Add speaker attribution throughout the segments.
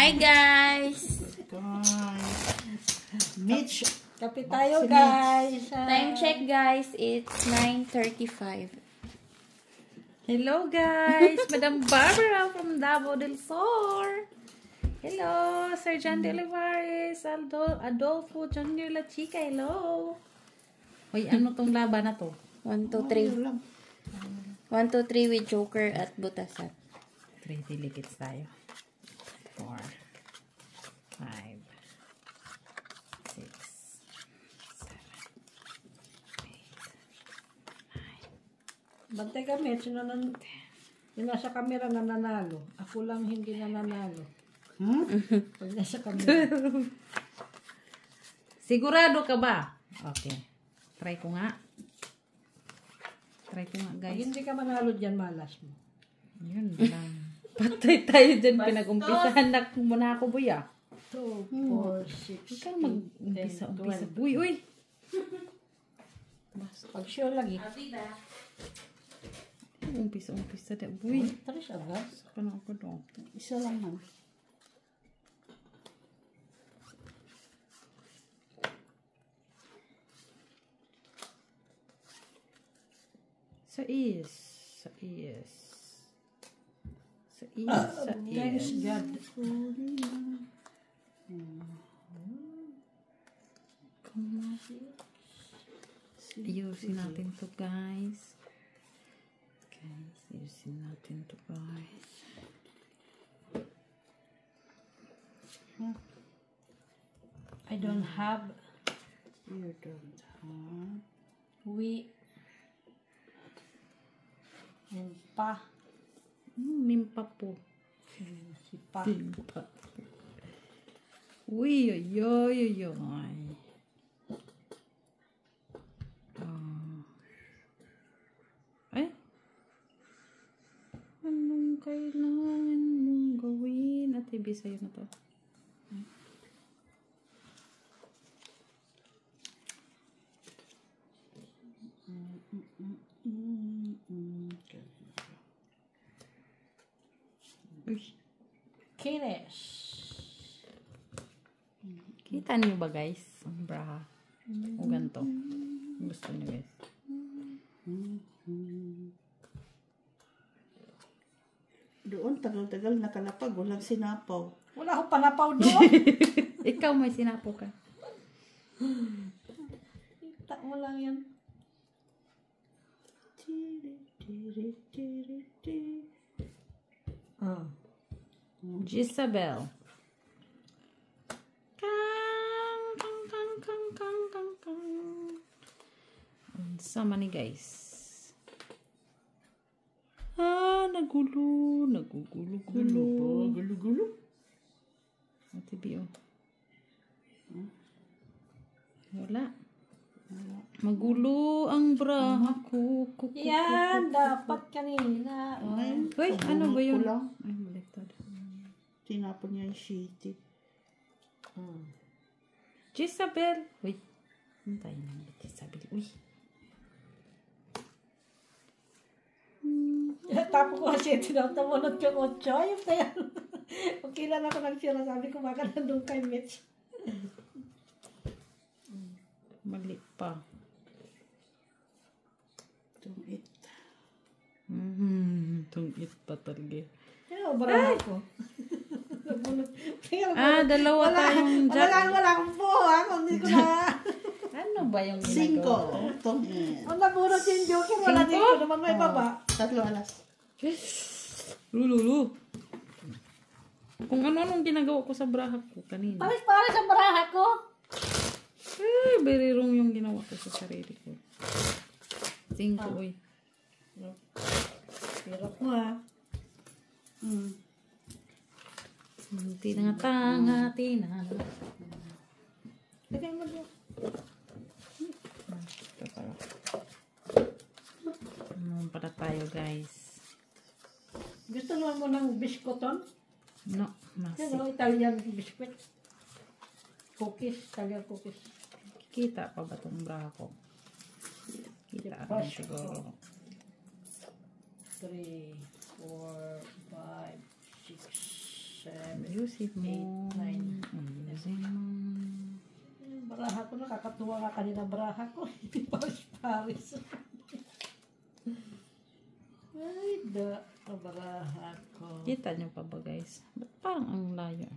Speaker 1: Hi guys!
Speaker 2: Mitch.
Speaker 3: Kape tayo, guys.
Speaker 1: Time check guys, it's 9:35. Hello guys! Madam Barbara from Davao del Sur. Hello! Sir John Delivares, Adolfo Junior La Chica, hello! Hoy, ano tong laban na to? 1, 2, 3. 1, 2, 3 with Joker at Butasat. 3 delegates tayo. 4, 5, 6, 7, 8, 9.
Speaker 3: Bantay ka, Mitch. Yung nasa camera nananalo. Ako lang hindi nananalo. Pag nasa camera.
Speaker 1: Sigurado ka ba? Okay. Try ko nga.
Speaker 3: Pag
Speaker 1: Guys.
Speaker 3: hindi ka manalo dyan, malas mo.
Speaker 1: Yun lang. Patay tayo dyan. Pinag-umpisahan na muna ako, boy, ah.
Speaker 3: 2, 4, 6,
Speaker 1: Huwag kang mag-umpisa. Uy.
Speaker 3: Pag sure lagi.
Speaker 1: Umpisa na, boy.
Speaker 3: Taris agad.
Speaker 1: Paano ako doon?
Speaker 2: Isa lang man.
Speaker 1: Sa is.
Speaker 3: Thanks God.
Speaker 1: Ayusin natin to, guys. Ayusin natin to, guys.
Speaker 3: I don't have.
Speaker 2: You don't have.
Speaker 3: We. And pa.
Speaker 1: Mimpa po.
Speaker 3: Si pa.
Speaker 1: Mimpa. Uy. Ay. Anong kailangan mong gawin? At ibig sa'yo na to. Uy.
Speaker 3: Kines.
Speaker 1: Kita niyo ba, guys? Ang braha. O ganito. Gusto niyo, guys.
Speaker 2: Doon, tagal-tagal nakalapag. Walang sinapaw.
Speaker 3: Wala akong panapaw doon.
Speaker 1: Ikaw may sinapo ka.
Speaker 3: Kita mo lang yan.
Speaker 1: Jezabel. Sama ni guys. Nagulo.
Speaker 2: Gulo.
Speaker 1: Ate Bio. Wala. Magulo ang braha ko.
Speaker 3: Yan, dapat kanina.
Speaker 1: Uy, ano ba yun?
Speaker 2: Kulang.
Speaker 1: Ay, baliktad.
Speaker 2: Tinapon niya yung shitty.
Speaker 1: Jezabel. Uy. Hintayin naman Jezabel. Uy.
Speaker 3: Tapo ko kasi tinamunod yung 8. Ayun na yan. Okay lang ako nagsira. Sabi ko baka nandun kay Mitch.
Speaker 1: Mali pa.
Speaker 2: Tungit.
Speaker 1: Tungit pa talaga.
Speaker 3: Ano ba ako?
Speaker 1: Dalawa tayong jack.
Speaker 3: Wala akong buha. Hindi ko na.
Speaker 1: Ano ba yung
Speaker 2: 5.
Speaker 1: ginagawa?
Speaker 2: Tungit.
Speaker 3: Ang nabunot yung joke. Wala din ko naman may baba.
Speaker 2: 3 alas.
Speaker 1: Lulu. Kung ano-anong ginagawa ko sa braha ko kanina.
Speaker 3: Paris sa baraha ko.
Speaker 1: Very wrong yung ginawa ko sa sarili ko. 5, uy.
Speaker 3: Hirap mo ha.
Speaker 1: Tinatanga.
Speaker 3: Lagay mo doon.
Speaker 1: Ito pala. Ano pala tayo, guys?
Speaker 3: Gusto naman mo ng biskoton?
Speaker 1: No, masi.
Speaker 3: Yan o, Italian biscuit. Cookies, Italian cookies.
Speaker 1: Kita pa ba itong braha ko? Kita naman siguro.
Speaker 3: 3, 4, 5, 6, 7,
Speaker 1: Ayusin mo.
Speaker 3: 8, 9.
Speaker 1: Ayusin mo.
Speaker 3: Yung baraha ko, nakakatuwa nga kanina baraha ko. Paris. Ay, baraha ko.
Speaker 1: Kita nyo pa ba guys? Ba't parang ang layo?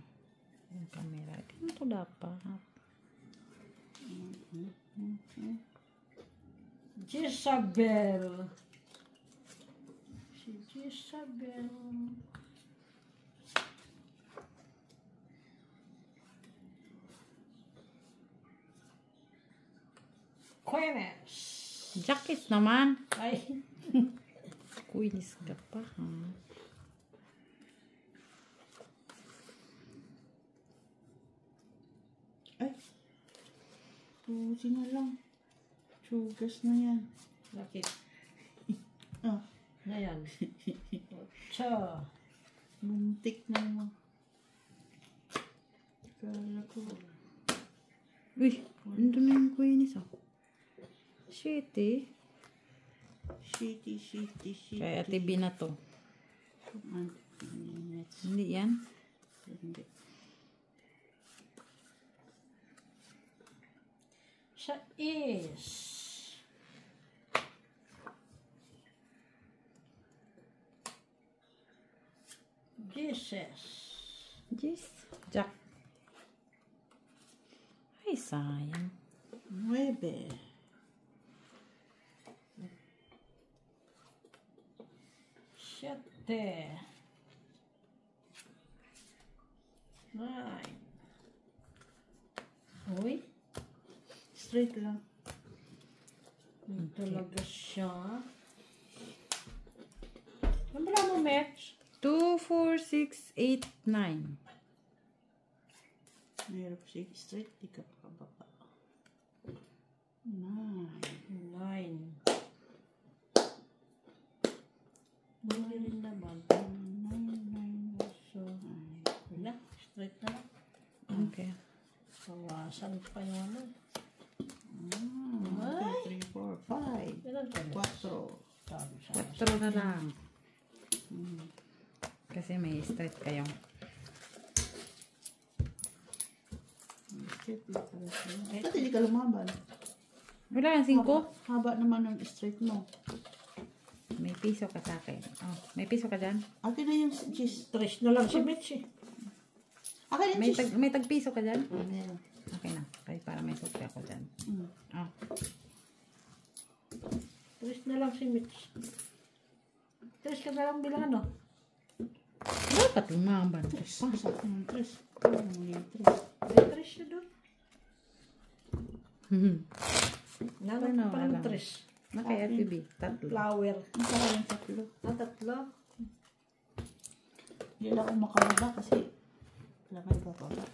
Speaker 1: Yung camera. Ganito dapat.
Speaker 3: Jezabel. Si Jezabel. Quenes.
Speaker 1: Jacket naman.
Speaker 3: Ay,
Speaker 1: Kuinis ka pa ha.
Speaker 2: Ay. Pusi na lang. Sugas na yan.
Speaker 3: bakit?
Speaker 2: Ah.
Speaker 3: Na yan. 8.
Speaker 2: Muntik na mo. Kala ko.
Speaker 1: Uy, nandun na yung kuinis oh. Shitty.
Speaker 2: Shitty.
Speaker 1: Kaya Ate B na to.
Speaker 2: Minutes.
Speaker 1: Hindi yan.
Speaker 2: Hindi.
Speaker 3: Sa is. Jesus.
Speaker 1: Yes. Jack. Ay, sayang.
Speaker 2: 9.
Speaker 3: 7. 9. Uy,
Speaker 2: Straight lang.
Speaker 3: yun talaga siya. Ano ba mo, Metch?
Speaker 1: 2, 4, 6, 8, 9.
Speaker 2: Mayroon siya straight. Di ka pa baba. 9.
Speaker 3: 9. Wala rin naman.
Speaker 2: 9.
Speaker 3: So, wala. Straight na lang.
Speaker 1: Okay.
Speaker 3: Bawasan pa yung ano.
Speaker 2: 1, 2, 3, 4, 5.
Speaker 3: Ilan ka na?
Speaker 2: 4.
Speaker 3: Sabi sa
Speaker 1: 4 na lang. Kasi may straight kayo.
Speaker 2: Straight lang pala siya. Ba't hindi ka lumaban?
Speaker 1: Wala lang, 5.
Speaker 2: Haba naman ng straight mo.
Speaker 1: May piso ka sa akin. Oh, may piso ka dyan?
Speaker 2: Akin na yung cheese.
Speaker 3: 3 na lang si Mitch eh.
Speaker 2: Akin yung
Speaker 1: May,
Speaker 2: cheese.
Speaker 1: may tagpiso ka dyan?
Speaker 2: Meron.
Speaker 1: Okay na. Kaya para may sukli ako dyan. Oh.
Speaker 3: 3 na lang si Mitch. 3 ka na lang bilang ano?
Speaker 1: Dapat lumaban.
Speaker 2: Sa akin yung tres.
Speaker 3: May 3 siya doon. Nanon
Speaker 1: Ano,
Speaker 3: pa ng
Speaker 1: alam.
Speaker 3: 3.
Speaker 1: Na kay FPB. 3.
Speaker 3: Flower.
Speaker 2: Ang saka yung tatlo.
Speaker 3: 3.
Speaker 2: Hindi lang ako makababa kasi wala kayo bababa.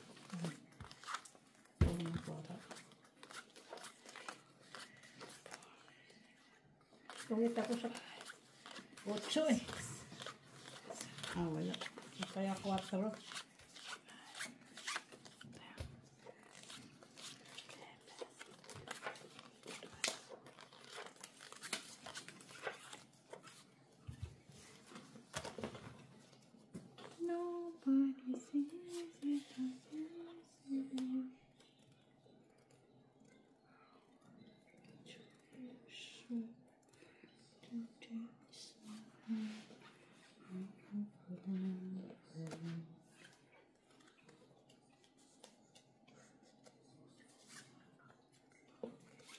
Speaker 2: Wala na bababa.
Speaker 3: Kumita ko sa 8 eh.
Speaker 2: Ah, wala.
Speaker 3: Kaya 4.
Speaker 1: Nobody sees it.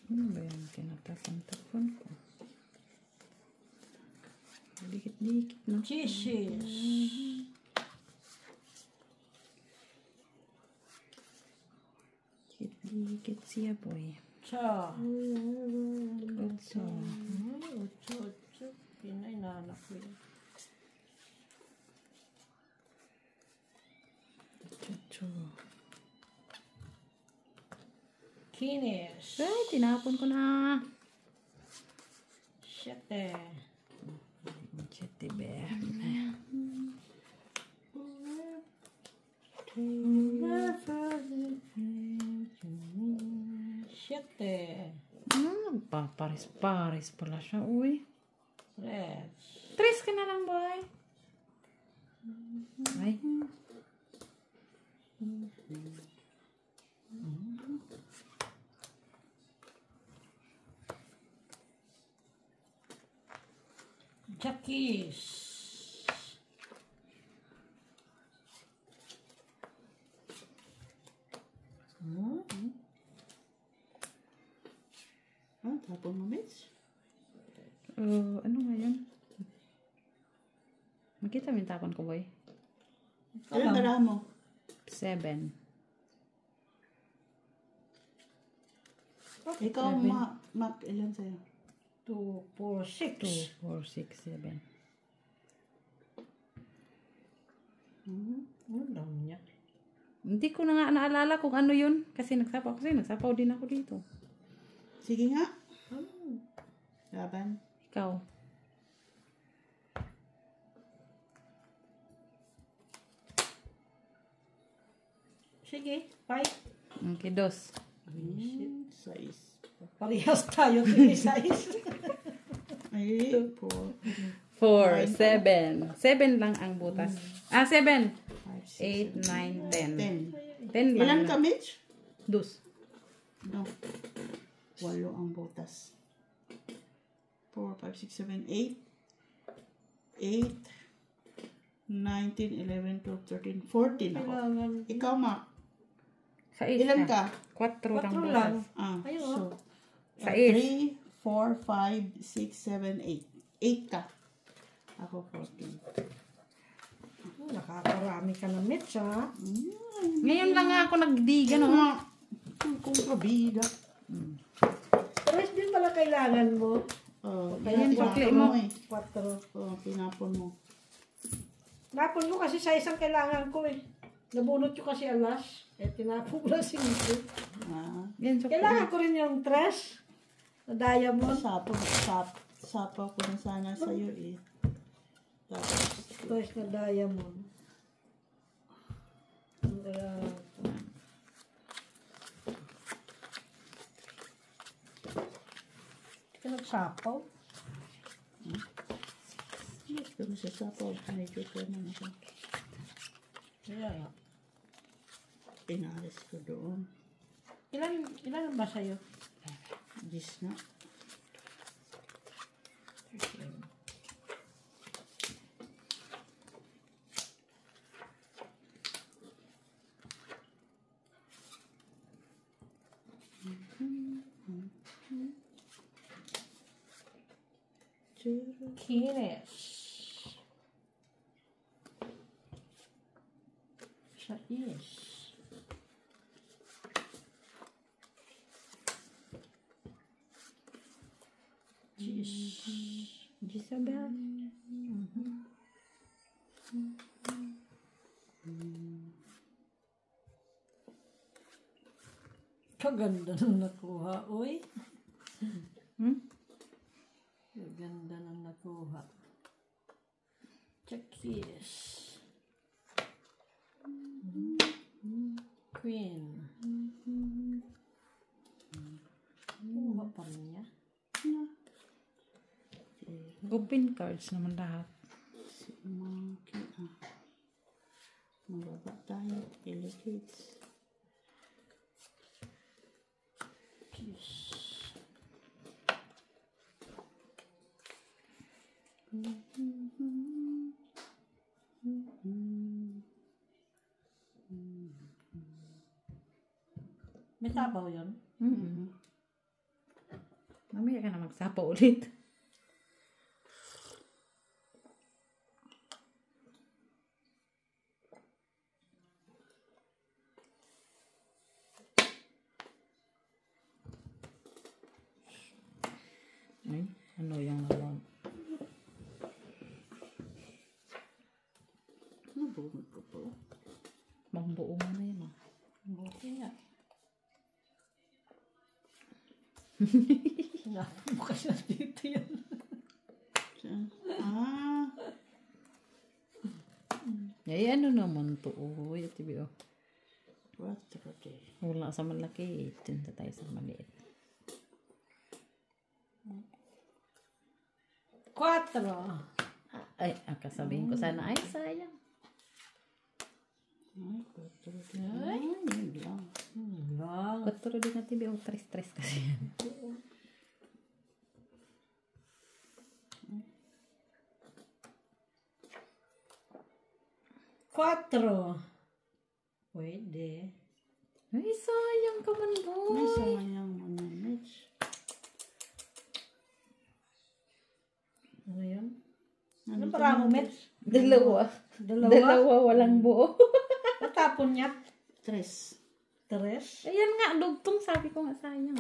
Speaker 1: Ano ba yung tinatapon-tapon ko? Dikit-dikit na.
Speaker 3: Jesus.
Speaker 1: Dikit-dikit siya boy.
Speaker 3: Cha.
Speaker 1: 8.
Speaker 3: 8. Pinay na anak ko yun.
Speaker 1: 8.
Speaker 3: Kinis.
Speaker 1: Ay, tinapon ko na.
Speaker 3: 7.
Speaker 1: Chete bear.
Speaker 3: 7.
Speaker 1: Paparis-paris pala siya. Uy.
Speaker 3: 3.
Speaker 1: 3 ka na lang, boy. Ay.
Speaker 3: Jackies.
Speaker 2: Ah, tapon mo, Mitch.
Speaker 1: Ano nga yun? Makita mo yung tapon ko, boy?
Speaker 2: Ilan dala mo?
Speaker 1: 7.
Speaker 2: Ikaw, Mac, ilan sa'yo?
Speaker 3: 2, 4, 6.
Speaker 1: 2, 4, 6, 7.
Speaker 3: Ano lang niya?
Speaker 1: Hindi ko na nga naalala kung ano yun. Kasi nagsapaw din ako dito.
Speaker 2: Sige nga. Laban.
Speaker 1: Ikaw.
Speaker 3: Sige, 5.
Speaker 1: Okay, 2.
Speaker 2: 6.
Speaker 3: Parehas tayo, 3 size.
Speaker 2: Ay, 4.
Speaker 1: 4, 7. 7 lang ang butas. 7. 8, 9, 10.
Speaker 2: 10.
Speaker 1: 10 lang.
Speaker 2: Ilan ka, Mitch?
Speaker 1: 2.
Speaker 2: No. 8 ang butas. 4, 5, 6, 7, 8. 8, 19, 11, 12, 13, 14 ako. Ikaw, Mac.
Speaker 1: Sa 8
Speaker 2: Ilan ka?
Speaker 1: 4 lang
Speaker 3: 4
Speaker 1: butas.
Speaker 3: lang.
Speaker 2: Ayun.
Speaker 3: Ayun.
Speaker 2: So,
Speaker 1: Sa
Speaker 2: 3, 4, 5, 6, 7, 8. 8 ka. Ako 14.
Speaker 3: Nakakarami ka na, Mitch, ha?
Speaker 1: Ngayon lang nga ako nagdiga, no?
Speaker 2: Kung kabida.
Speaker 3: Tres din pala kailangan mo.
Speaker 1: Ayan, pakli
Speaker 2: tinapon
Speaker 1: mo.
Speaker 2: Eh.
Speaker 3: 4.
Speaker 2: Tinapon mo.
Speaker 3: Napon ko kasi sa isang kailangan ko eh. Nabunot ko kasi alas. Eh, tinapon ko lang 5.
Speaker 1: Yan, so,
Speaker 3: Kailangan ko rin yung tres na diamond.
Speaker 2: Sapaw ko na sana sa'yo eh. Tapos,
Speaker 3: Tres na diamond. Ang kailangan ko. Hindi ka nagsapaw.
Speaker 2: kung sa sapaw, medyo ko naman ako.
Speaker 3: Kaya nga.
Speaker 2: Pinalis ko doon.
Speaker 3: Ilan ba sa'yo?
Speaker 2: 10 na.
Speaker 3: Kinis. Siya is.
Speaker 1: Gisabel.
Speaker 3: Kaganda nang nakuha, oy. Kaganda nang nakuha. Checkis. Queen. Kuha pa rin niya.
Speaker 1: Open cards naman lahat.
Speaker 2: Si Monkey. Mababa tayo. Delegates.
Speaker 3: Kiss. May tabaw yun?
Speaker 1: Mamaya ka na magsapa ulit. Ay, ano yung nalang?
Speaker 2: Nabunod ko po.
Speaker 1: Mambuo mo na yan, ah.
Speaker 3: Buti nga. Bukas na dito yan.
Speaker 1: Ay, ano naman to? Uy, tibi, oh.
Speaker 2: What the
Speaker 1: Wala sa malaki. Tinta tayo sa maliit.
Speaker 3: 4.
Speaker 1: Ay, kasabihin ko sana, ay, sayang.
Speaker 2: Ay, 4. Ay, yun lang.
Speaker 3: Lang.
Speaker 1: 4 din natin, biyo. 3 kasi yan.
Speaker 3: Quatro. Pwede.
Speaker 1: Ay, sayang ka man,
Speaker 2: Ay,
Speaker 1: boy.
Speaker 2: sayang mo na, Mitch.
Speaker 3: Ano yun?
Speaker 2: Ano
Speaker 3: Ano para mo, Mitch?
Speaker 1: Dalawa. Walang buo.
Speaker 3: Natapon niya.
Speaker 2: 3.
Speaker 3: Tres.
Speaker 1: Ayan nga, dugtong. Sabi ko nga sayang.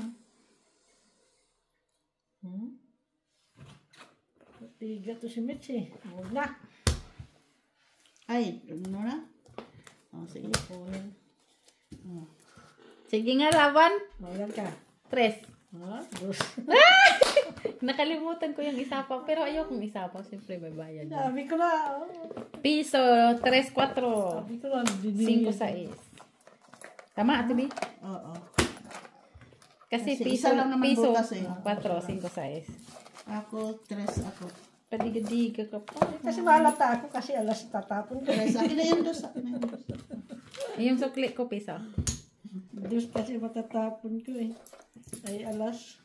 Speaker 3: Tiga to si Mitch eh. Huwag na.
Speaker 2: Ay, ano na? Sige.
Speaker 3: Kunin.
Speaker 1: Sige nga, laban.
Speaker 3: Mawalan ka.
Speaker 1: 3.
Speaker 3: Dos.
Speaker 1: Nakalimutan ko yung isa pa. Pero ayokong isa pa. Siyempre, may bayad.
Speaker 3: Sabi ko na.
Speaker 1: Piso, 3, 4.
Speaker 3: Sabi ko na.
Speaker 1: 5, 6. Tama, Ate B?
Speaker 2: Oo.
Speaker 1: Kasi
Speaker 2: Kasi
Speaker 1: piso,
Speaker 2: isa lang naman
Speaker 1: piso,
Speaker 2: bukas eh.
Speaker 1: 4, 5, 6.
Speaker 2: Ako, 3 ako.
Speaker 1: Padiga-diga ka pa.
Speaker 3: Kasi malata ako kasi alas tatapon ko.
Speaker 2: 3. Akin na yung 2. Akin na yung 2.
Speaker 1: Yung sukli ko, piso.
Speaker 3: Dos kasi matatapon ko eh. Ay alas.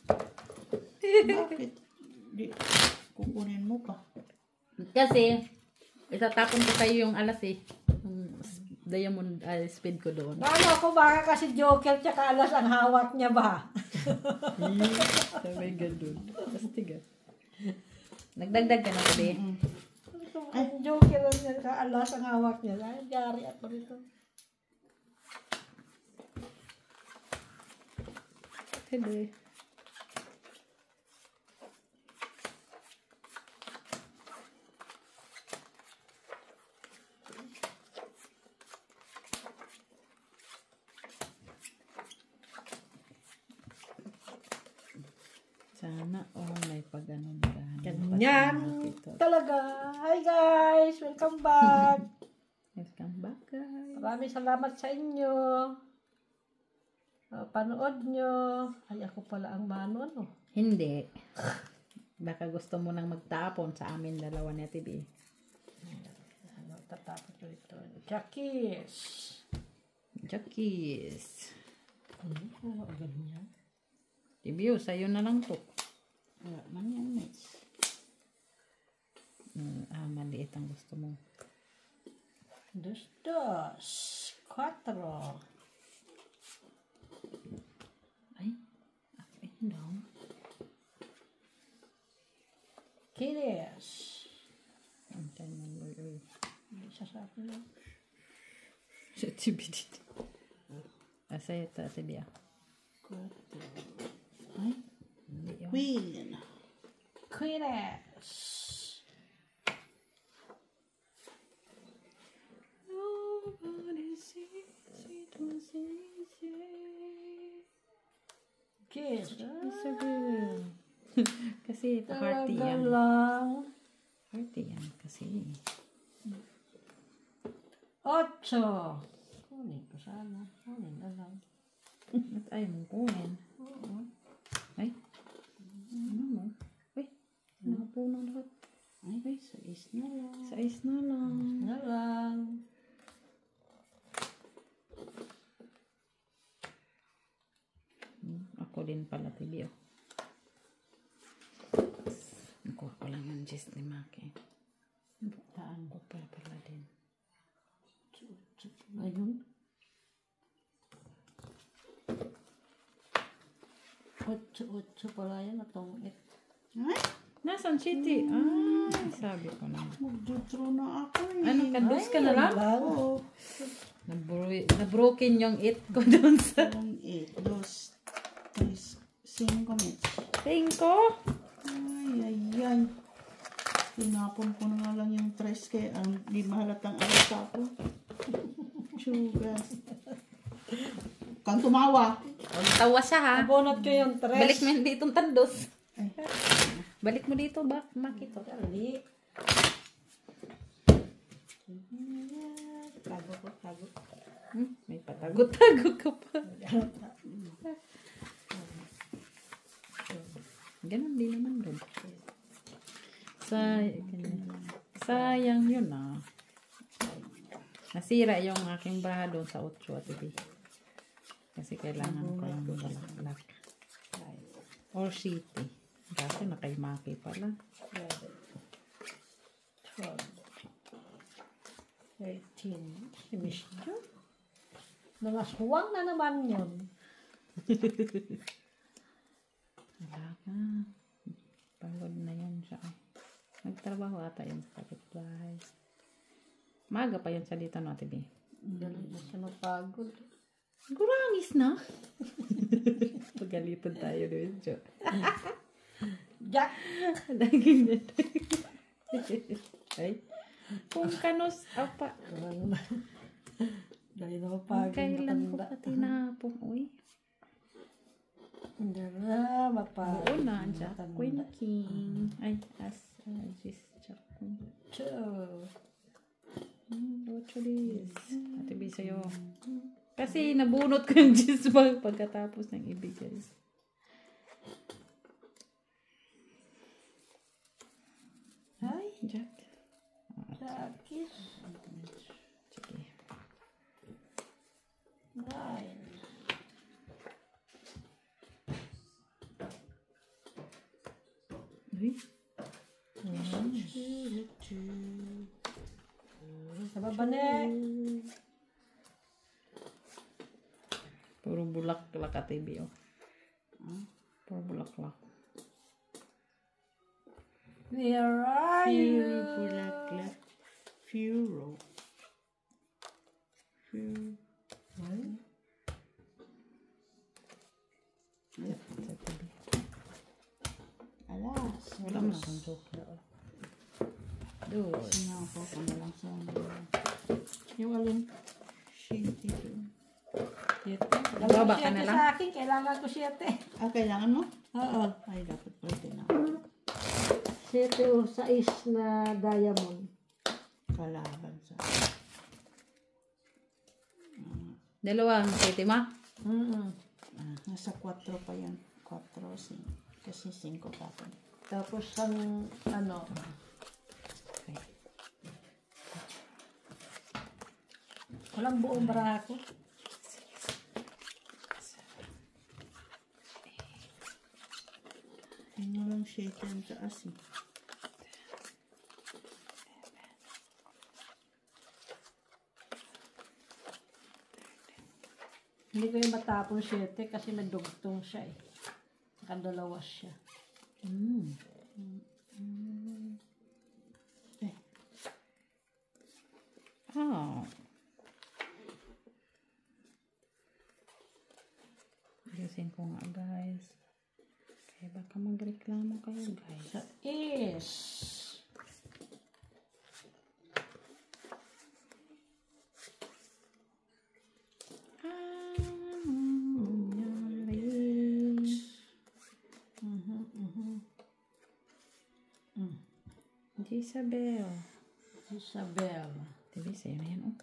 Speaker 2: Bakit? Di, kukunin mo pa.
Speaker 1: Kasi, itatapon ko kayo yung alas eh. Yung diamond speed ko doon.
Speaker 3: Ano ako baka kasi joker tsaka alas ang hawak niya ba?
Speaker 1: Sabay ganun. Astiga. Nagdagdag ka na sabi.
Speaker 3: Ang joker niya tsaka alas ang hawak niya. Ay, yari at parito.
Speaker 1: Hindi. Sana may pag-anon ka.
Speaker 3: Ganyan talaga. Hi guys! Welcome back!
Speaker 1: Welcome back, guys.
Speaker 3: Maraming salamat sa inyo. Panood nyo. Ay, ako pala ang mano, no?
Speaker 1: Hindi. Baka gusto mo nang magtapon sa amin dalawa ni TV.
Speaker 3: Ano, tatapos ko ito. Jackies.
Speaker 1: Jackies.
Speaker 3: Ano, ganyan?
Speaker 1: TV, sa'yo na lang to.
Speaker 2: Wala man yan, Mitch.
Speaker 1: Maliit ang gusto mo.
Speaker 3: Dos. Cuatro.
Speaker 1: Ay, up and down.
Speaker 3: Kiris.
Speaker 1: Antay mo, uy.
Speaker 3: Isa sa akin lang.
Speaker 1: Sa TV dito. Sa'yo ito, TV.
Speaker 2: Ay,
Speaker 1: Hindi yun.
Speaker 2: Queen.
Speaker 3: Kiris.
Speaker 1: Nobody sees it was easy.
Speaker 3: Kiss.
Speaker 1: It's a girl. Kasi party
Speaker 3: Talaga
Speaker 1: yan.
Speaker 3: lang.
Speaker 1: Party yan kasi.
Speaker 3: Ocho. Kunin ko sana. Kunin na lang.
Speaker 1: At ayaw mong kunin. Ay. Ano mo? Uy. Nakapuno lahat.
Speaker 2: Ay, 6 na lang.
Speaker 1: Sa ice na lang.
Speaker 3: Na lang.
Speaker 1: Ako din pala, TV. Nakuha ko lang yung gist ni Maki. Taan ko pala din.
Speaker 3: Ayun. Ocho pala yan atong
Speaker 2: Ay,
Speaker 1: Nasaan city? Ay, sabi ko na.
Speaker 2: mag-draw na ako eh.
Speaker 1: Ano, kadus ka na lang?
Speaker 2: Oo.
Speaker 1: Na-broken yung 8 ko doon sa...
Speaker 2: 8, 2, 3, 5, Mitch.
Speaker 1: 5.
Speaker 2: Ay. Tinapon ko na nga lang yung 3 kaya di mahalatang alas ako. Sugas. Kang tumawa.
Speaker 1: Tawa siya ha.
Speaker 3: Abonot ko yung tres.
Speaker 1: Balik mo dito tandos.
Speaker 2: Ay.
Speaker 1: Balik mo dito ba? Makito.
Speaker 3: Dali. Tago.
Speaker 1: May patago-tago ka pa. Ganun din naman doon. Sayang yun ah. Nasira yung aking bra doon sa 8 at TV. Kasi kailangan ko yung balaklak. Or city. Kasi nakaimaki pala.
Speaker 3: 12, 13. Finish nyo? Nangaswang na naman yun.
Speaker 1: Wala ka. Pagod na yun siya. Nagtrabaho ata yun sa kapitbahay. Maga pa yun siya dito, no, TV?
Speaker 3: Dali na siya napagod.
Speaker 1: Gurangis na. Pagalitan tayo doon, Jo.
Speaker 3: Jack!
Speaker 1: Laging na. Ay. Kung kanos, apa.
Speaker 3: Dali na mapagod.
Speaker 1: Kailan ko pa tinapong, uy.
Speaker 3: Hindi na mapagod.
Speaker 1: Oo na, Jack. Queen King. Ay, Jis, Jack. Cholis. Ate B sa'yo. Kasi nabunot ko yung Jis pagkatapos ng ibigay.
Speaker 3: Ay,
Speaker 1: Jack.
Speaker 3: Jackis.
Speaker 1: Sige.
Speaker 3: 9.
Speaker 1: Uy.
Speaker 3: Sa baba na.
Speaker 1: Puro bulaklak at TV, oh. Puro bulaklak.
Speaker 3: Where are you?
Speaker 2: Bulaklak. Furo.
Speaker 1: Sa TV.
Speaker 2: Alas.
Speaker 1: Wala mo na kang joke na, oh. Doon.
Speaker 2: Sinako ko na lang sa
Speaker 1: Yung alin?
Speaker 2: sheet ito.
Speaker 1: Baba ka na lang?
Speaker 3: Sa akin, kailangan ko 7.
Speaker 2: Kailangan mo?
Speaker 3: Oo.
Speaker 2: Ay, dapat pwede na.
Speaker 3: 7 o 6 na diamond.
Speaker 2: Kalaban sa...
Speaker 1: Dalawang titi ma?
Speaker 2: Nasa 4 pa yan. 4, 5. Kasi 5 pa ito.
Speaker 3: Tapos ang ano,
Speaker 1: Okay.
Speaker 3: walang buong bra ko.
Speaker 2: Ay, walang sheet yan sa asin.
Speaker 3: Hindi ko yung matapon 7 kasi may dugtong siya eh. Nakadalawa siya.
Speaker 1: Oh. Ayusin ko nga, guys. Kaya baka magreklamo kayo, guys.
Speaker 3: Sa is.
Speaker 1: Isabel.
Speaker 3: Isabel.
Speaker 1: TV, sa'yo na yan, oh.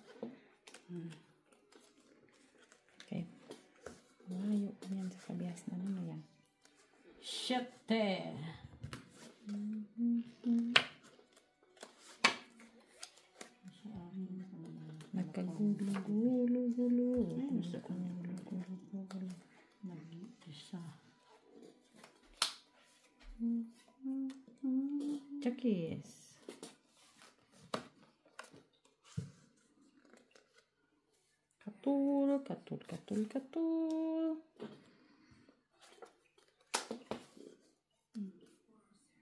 Speaker 1: Okay. Malayo ko yan sa kabias na naman yan.
Speaker 3: 7.
Speaker 1: Nagkagulo-gulo-gulo.
Speaker 3: Nag-isa.
Speaker 1: Chakis. Katul.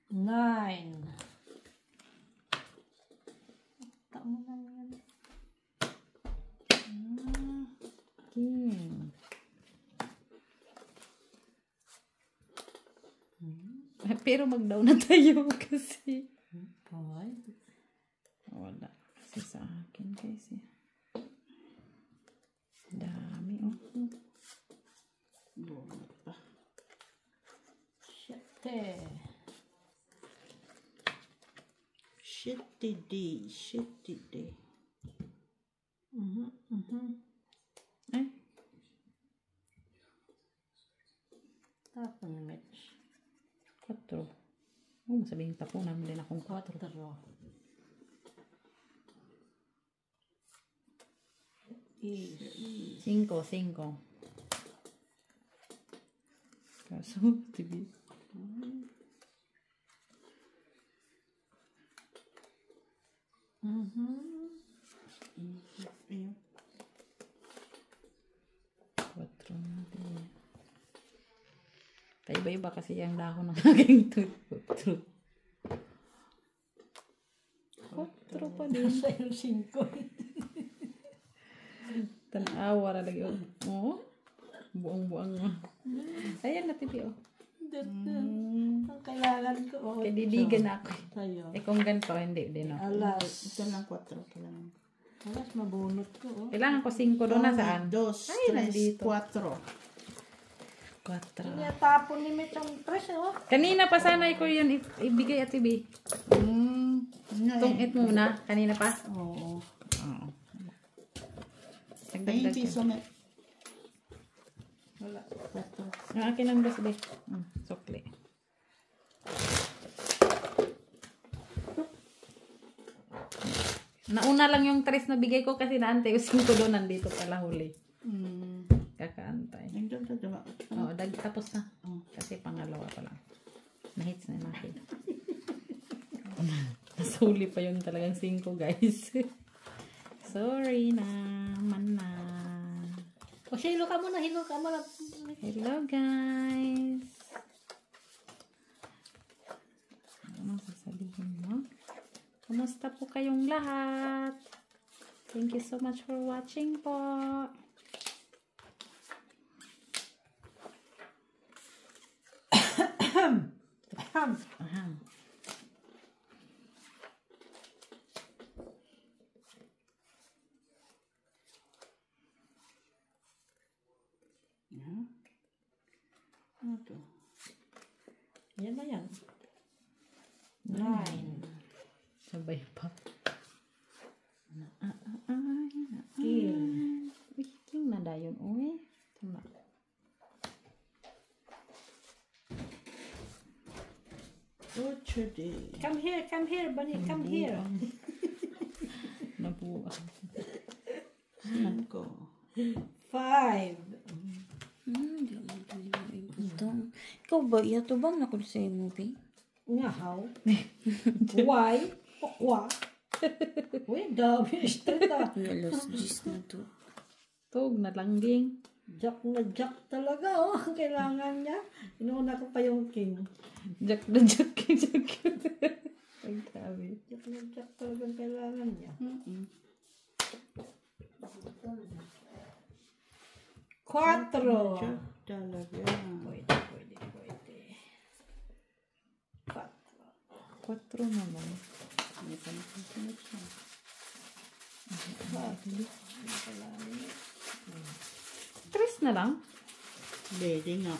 Speaker 3: 9. Tama na yan.
Speaker 1: King. Pero mag-down na tayo kasi.
Speaker 3: 5.
Speaker 1: Wala. Kasi sa akin kasi. Dami, oh.
Speaker 2: Bunot pa.
Speaker 3: 7.
Speaker 2: Shitty day.
Speaker 1: Ay.
Speaker 3: Tapon match.
Speaker 1: 4. Oh, sabihin tapunan mo din akong 4.
Speaker 3: 4. is
Speaker 1: 5. Kaso, TV.
Speaker 2: Ayun.
Speaker 1: 4 natin. Iba-iba kasi yung dahon ng aking toothbrush. 4 pa din.
Speaker 3: nasa yung 5.
Speaker 1: Tanawa na lagi. Oh. Buang-buang mo. Ayan na, TV. Oh.
Speaker 3: Ang kailangan ko. Oh,
Speaker 1: Kaya didigan na ako.
Speaker 3: sa'yo.
Speaker 1: Eh kung ganito, hindi din. Oh.
Speaker 3: Alas.
Speaker 2: Ito lang 4. Kailangan.
Speaker 3: Alas, mabunot ko. Oh.
Speaker 1: Kailangan ko 5 doon na saan?
Speaker 2: 2,
Speaker 1: Ay,
Speaker 2: 3,
Speaker 1: nandito.
Speaker 2: 4.
Speaker 1: 4.
Speaker 3: Tapon ni Mitch ang press, oh.
Speaker 1: Kanina pa sana ko yun ibigay at TV.
Speaker 2: Ano
Speaker 1: Tungit muna. Kanina pa?
Speaker 2: Oo.
Speaker 1: Oo.
Speaker 2: Ay,
Speaker 1: Nagdagdag
Speaker 2: piso
Speaker 1: ka.
Speaker 2: na.
Speaker 3: Wala.
Speaker 2: 4.
Speaker 1: Ang akin ang basli. Sukli. Nauna lang yung 3 na bigay ko kasi naantay yung 5 doon nandito pala huli. Kakaantay. Oo, tapos na. Kasi pangalawa pa lang. Na-hits na natin. Nasuli pa yung talagang 5 guys. Sorry na. Mana.
Speaker 3: O, hilo ka muna. Hilo ka muna.
Speaker 1: Hello guys. Anong sasabihin mo? Kumusta po kayong lahat? Thank you so much for watching po. Aham.
Speaker 2: Ano to?
Speaker 3: Yan na yan. 9.
Speaker 1: Sabay pa.
Speaker 3: Kill.
Speaker 1: Uy, king na dayon. Uy. Tama.
Speaker 3: Come here, Bunny. Come here.
Speaker 1: Nabuang.
Speaker 2: 5.
Speaker 3: 5.
Speaker 1: Ikaw ba? Iyato bang nakulisay mo, Ping?
Speaker 3: Ngahaw. Why? Pakwa. Uy, dami. Straight ah.
Speaker 1: Alas 10 na to. Tog na langging.
Speaker 3: Jack na jack talaga, oh. Kailangan niya. Inuuna ko pa yung king.
Speaker 1: Jack na jack. Jack. Ay, grabe.
Speaker 3: Jack na jack talagang kailangan niya. 4.
Speaker 2: Talaga.
Speaker 3: Pwede.
Speaker 1: 4 naman.
Speaker 2: May panagkasunod siya.
Speaker 1: 3 na lang?
Speaker 2: Pwede nga.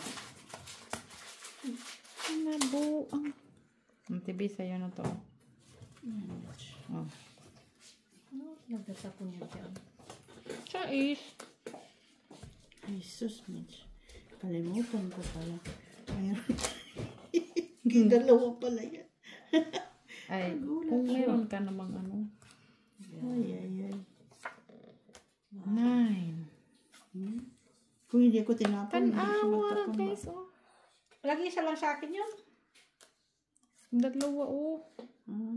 Speaker 1: Nabuang. Ang tibi sa'yo na to. Oh.
Speaker 3: Ano? Nagdasa ko niya dyan.
Speaker 1: Chais.
Speaker 2: Ay, sus, Mitch. Kalimutan ko pala. Ayun. Dalawa pala yan.
Speaker 1: Ay, kung meron ka namang ano.
Speaker 2: Ay.
Speaker 1: 9.
Speaker 2: Kung hindi ko tinapon,
Speaker 1: Tanawa guys, oh.
Speaker 3: Lagi isa lang sa akin yun.
Speaker 1: Dalawa, oh.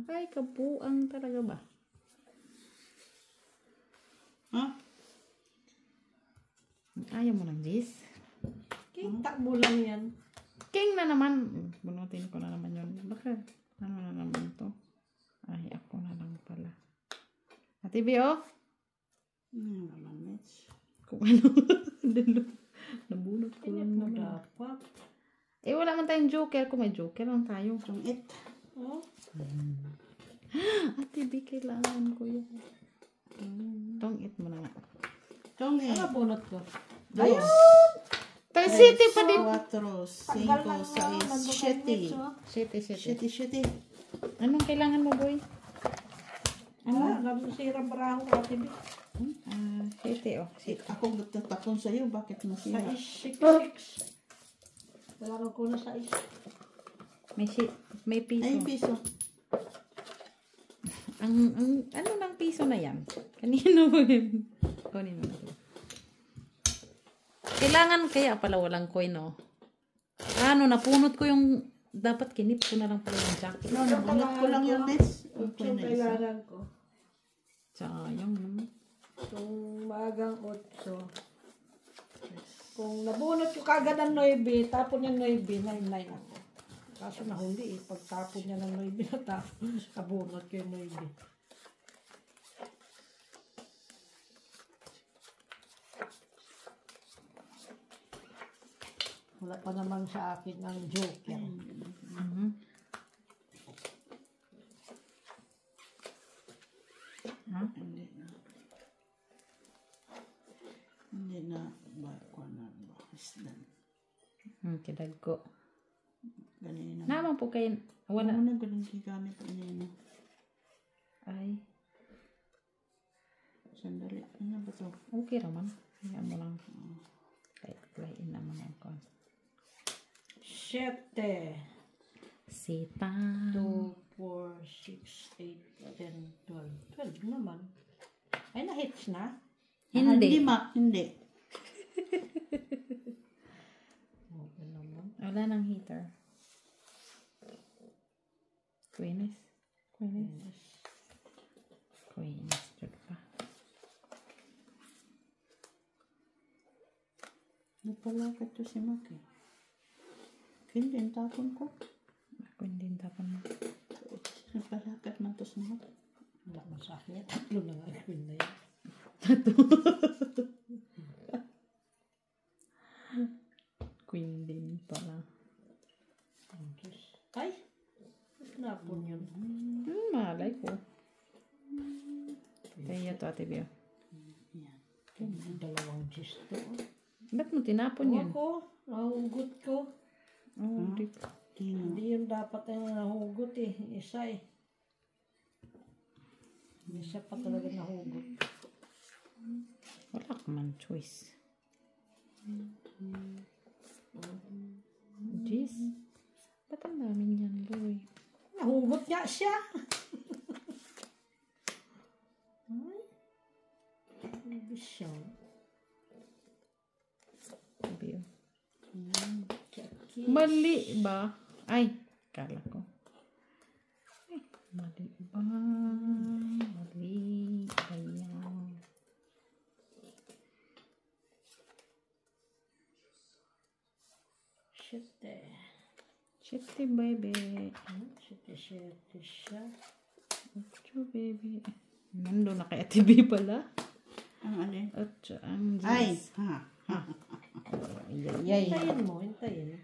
Speaker 1: Ay, kabuang talaga ba?
Speaker 2: Ha?
Speaker 1: Ayaw mo ng Jis?
Speaker 3: King, takbo lang yan.
Speaker 1: King na naman. Bunutin ko na naman yun. Baka, ano na naman to? Ay, ako na lang pala. Ate B, oh.
Speaker 2: Ano naman, Mitch?
Speaker 1: Kung ano. Nabunot ko lang
Speaker 3: Mo
Speaker 1: naman.
Speaker 3: dapat.
Speaker 1: Eh, wala man tayong joker. Kung may joker lang tayo.
Speaker 2: Itong it.
Speaker 3: Oh.
Speaker 1: Ate B, kailangan ko yun. Tong it mo na nga.
Speaker 2: Itong it.
Speaker 3: Ano bunot ko?
Speaker 2: Ayun!
Speaker 1: Tayo city pa din.
Speaker 2: 4, 5, 6, 7.
Speaker 1: City. Anong kailangan mo, boy?
Speaker 3: Ano? Nagusira baraho ka, TV.
Speaker 1: City, oh. City.
Speaker 2: Ako tatapon sa'yo, bakit masira?
Speaker 3: 6. Kailangan ko na 6.
Speaker 1: May piso.
Speaker 2: Ay, piso.
Speaker 1: Ang ano ng piso na yan? Kanino mo yun? Kunin mo. Kailangan kaya pala walang coin, no? Ano, napunot ko yung... Dapat kinip ko na lang pala yung jacket.
Speaker 2: No, nabunot ko lang yung nets. Okay
Speaker 3: Yung
Speaker 2: na isa.
Speaker 3: kailangan ko.
Speaker 1: Sayang naman.
Speaker 3: Kung maagang 8. Kung nabunot ko kagad ng 9, tapon yung 9, 9 ako. Kaso nahuli eh. Pagtapon niya ng 9 nabunot ko yung 9. Wala pa naman sa akin ang joke yan.
Speaker 2: Hindi na. Hindi na. Ko na. Isdan.
Speaker 1: Kidag ko.
Speaker 2: Ganina.
Speaker 1: Naman po kayo. Wala.
Speaker 2: Wala na ganun gigamit. Ganina.
Speaker 1: Ay.
Speaker 2: Sandali. Ano ba to?
Speaker 1: Okay naman. Kaya mo lang. Kahit lain naman ako.
Speaker 3: 7,
Speaker 1: Sita.
Speaker 3: 2, 4, 6, 8, 10, 12. 12 naman. Ay, na-hits na?
Speaker 1: Hindi.
Speaker 2: Hindi.
Speaker 3: Okay naman.
Speaker 1: Wala nang heater. Queeness. Diyan pa.
Speaker 2: Nagpalakad to si Maki. Hindi, tapon ko.
Speaker 1: Ako hindi tapon mo.
Speaker 2: Nagpalakad man to si Maki.
Speaker 3: Wala mo sa akin. 3 na nga yun na yun.
Speaker 1: Queen din pala.
Speaker 3: Ay! Napon yun.
Speaker 1: Malay ko. Kaya to, Ate Bio.
Speaker 3: Dalawang gis to.
Speaker 1: Ba't mo tinapon yun?
Speaker 3: Ako, nahugot ko.
Speaker 1: Oh, di.
Speaker 3: Hindi yun dapat yung nahugot eh. Isa eh. Isa pa talaga nahugot.
Speaker 1: Wala ka man choice. Jeez. Ba't ang daming yan, boy?
Speaker 3: Nahugot nga siya. Ay. Ano siya?
Speaker 1: Bio.
Speaker 3: Jackie.
Speaker 1: Mali ba? Ay, kala ko. Ay, mali ba? Mali. Ayan.
Speaker 3: Shite.
Speaker 1: Shitty, baby.
Speaker 3: Shite siya.
Speaker 1: Ocho, baby. Nandun na kay Ate B pala.
Speaker 2: Ang alin?
Speaker 1: Ocho, ang
Speaker 2: Ay!
Speaker 1: G's.
Speaker 2: Ha?
Speaker 1: Yay.
Speaker 3: Hintayin mo, hintayin.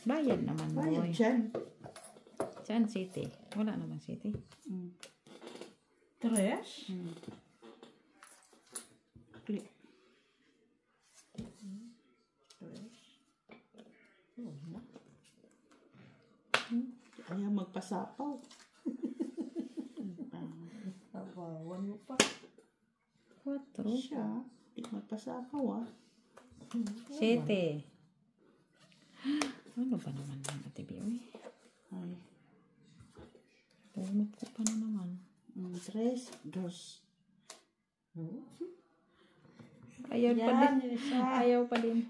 Speaker 1: Bayad naman,
Speaker 2: Bayad
Speaker 1: boy.
Speaker 2: dyan.
Speaker 1: Saan city? Wala naman city.
Speaker 3: 3?
Speaker 2: Click.
Speaker 3: 3.
Speaker 2: Ayaw magpasapaw.
Speaker 3: Abawan mo pa.
Speaker 1: 4.
Speaker 2: Siya. Di magpasapaw ah.
Speaker 1: City. Ano ba naman ang Ate B? Uy,
Speaker 2: Ay.
Speaker 1: pumot ko pa na naman.
Speaker 2: 3, 2.
Speaker 1: Ayaw pa
Speaker 3: Yan,
Speaker 1: din.
Speaker 3: yung isa.
Speaker 1: Ayaw pa din.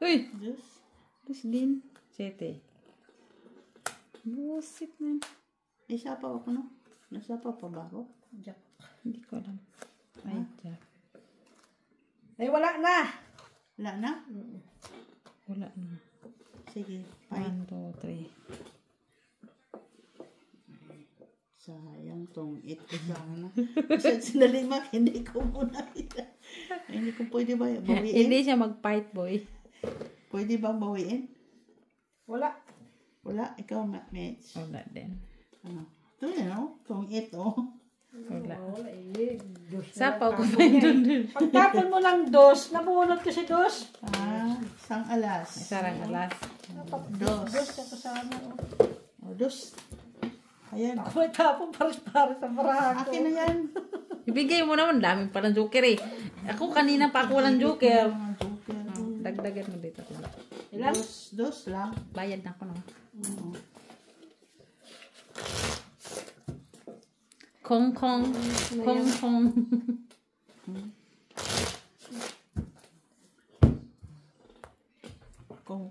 Speaker 1: Uy!
Speaker 2: 2.
Speaker 1: Terus din. City. Busit na.
Speaker 2: Isa pa ako no? Nasa pa ba ako?
Speaker 3: Jack.
Speaker 1: Hindi ko alam. Ay, Jack.
Speaker 3: Ay, wala na.
Speaker 2: Wala na?
Speaker 1: Wala na.
Speaker 2: Sige.
Speaker 1: 1, 2, 3.
Speaker 2: Sayang tong 8 ko sana. Kasi sila 5, hindi ko muna. Hindi ko pwede ba bawiin?
Speaker 1: Hindi siya mag-fight, boy.
Speaker 2: Pwede ba bawiin?
Speaker 3: Wala.
Speaker 2: Wala. Ikaw, Mitch.
Speaker 1: Wala din.
Speaker 2: Ano? Ito yun, no? Tong 8, oh.
Speaker 1: Wala.
Speaker 3: Wala eh. Dos na
Speaker 1: Sapaw ko
Speaker 3: lang
Speaker 1: pa yun.
Speaker 3: Pagtapon mo lang dos, nabunot ko si dos.
Speaker 2: Ah, sang alas.
Speaker 1: Sarang alas.
Speaker 2: Dos.
Speaker 3: Dos ka kasama.
Speaker 2: O, 2. Ayan.
Speaker 3: Ako may tapon pares-pares sa barahan ko.
Speaker 2: Akin na yan.
Speaker 1: Ibigay mo naman. Daming palang joker eh. Ako kanina pa ako walang joker.
Speaker 2: Mga joker.
Speaker 1: Dagdagan mo dito.
Speaker 3: Ilan?
Speaker 2: 2 lang.
Speaker 1: Bayad na ako no.
Speaker 2: Oo.
Speaker 1: Kong Kong. Kong Kong.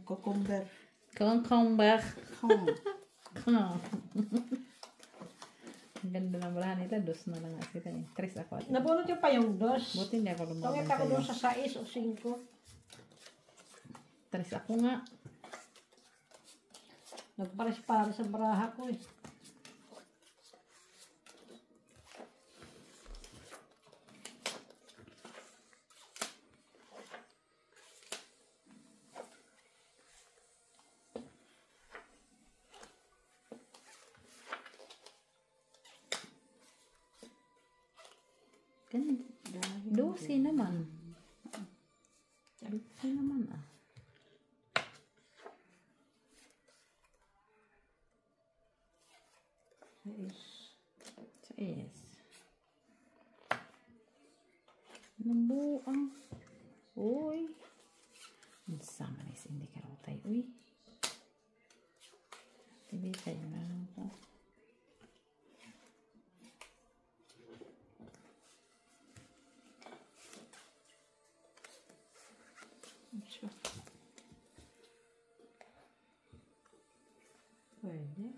Speaker 2: Cucumber.
Speaker 1: Kong Kong ba?
Speaker 2: Kong.
Speaker 1: Kong. Ang ganda ng balahan nila. Dos na lang kita eh. 3 ako.
Speaker 3: Nabunot yung pa yung dos.
Speaker 1: Buti hindi ako lumaban
Speaker 3: Tungit ako
Speaker 1: sa'yo.
Speaker 3: doon sa 6 o 5.
Speaker 1: 3 ako nga.
Speaker 3: Nagpares-pares sa baraha ko eh.
Speaker 1: Ganun. 12 naman. 12 naman ah. Sa is. Nabuang. Uy. Ang sama na hindi ka rotay. Uy. Tibi tayo na lang po.
Speaker 3: Pwede.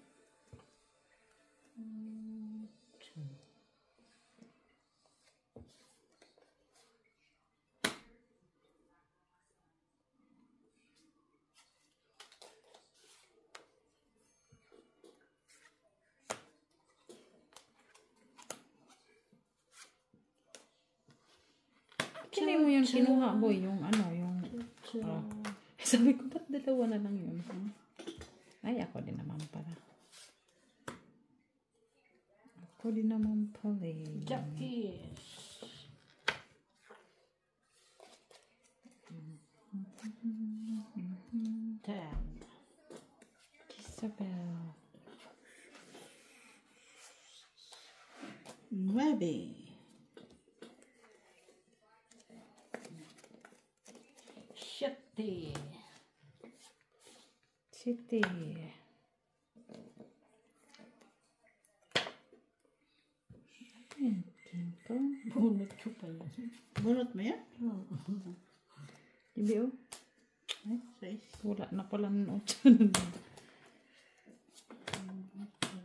Speaker 1: Hindi mo yung kinuha, boy. Yung ano, yung... Sabi ko, ba't dalawa na lang yun? Ay, ako din naman pala. Ako din naman pala.
Speaker 3: Jackies. Ten.
Speaker 1: Isabel.
Speaker 2: 9.
Speaker 3: Siete.
Speaker 1: City. Ito.
Speaker 3: Bunot ko pa yun.
Speaker 2: Bunot mo yan?
Speaker 1: Ibi oh.
Speaker 2: Ay, 6.
Speaker 1: Wala na pala ng 8.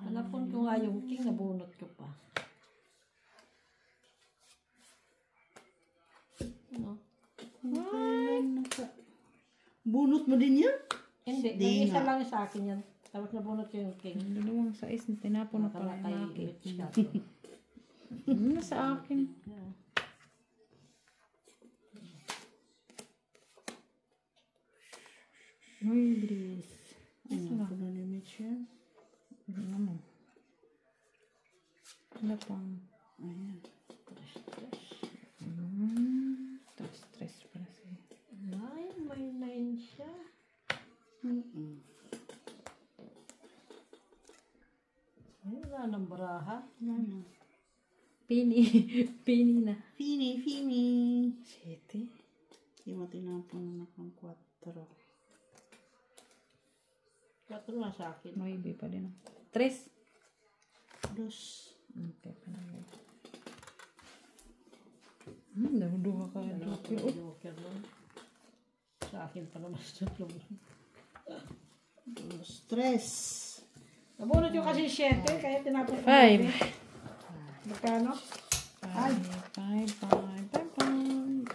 Speaker 3: Hanapon ko nga yung king, nabunot ko pa. Ano?
Speaker 2: Bunot mo din yan?
Speaker 3: Hindi,
Speaker 2: Di
Speaker 3: nang isa
Speaker 2: nga.
Speaker 3: lang sa akin yan. Tapos nabunot ko yung king.
Speaker 1: Dalawang sais na tinapon na pala
Speaker 3: Kay
Speaker 1: yung akin.
Speaker 3: Mitch ka.
Speaker 1: Sa akin. Uy, bilis.
Speaker 2: Ano ko na ni Mitch yan?
Speaker 1: Ano? Ano pang?
Speaker 2: Ayan.
Speaker 1: Stress pala siya.
Speaker 3: 9, may 9 siya. Ay, wala ng baraha.
Speaker 2: Ano?
Speaker 1: Pini. Pini na.
Speaker 2: Fini.
Speaker 1: 7.
Speaker 2: Hindi mo tinapon na kang 4.
Speaker 3: 4 na sa akin.
Speaker 1: 9 pa din. 3.
Speaker 2: 2.
Speaker 1: Okay pa naman. Nahuduha ka.
Speaker 3: Joker nun. Sa akin pa naman sa tatlong.
Speaker 2: 3.
Speaker 3: Nabunot yung kasi 7, kaya tinapon ko.
Speaker 1: 5.
Speaker 3: Magkano?
Speaker 1: 5.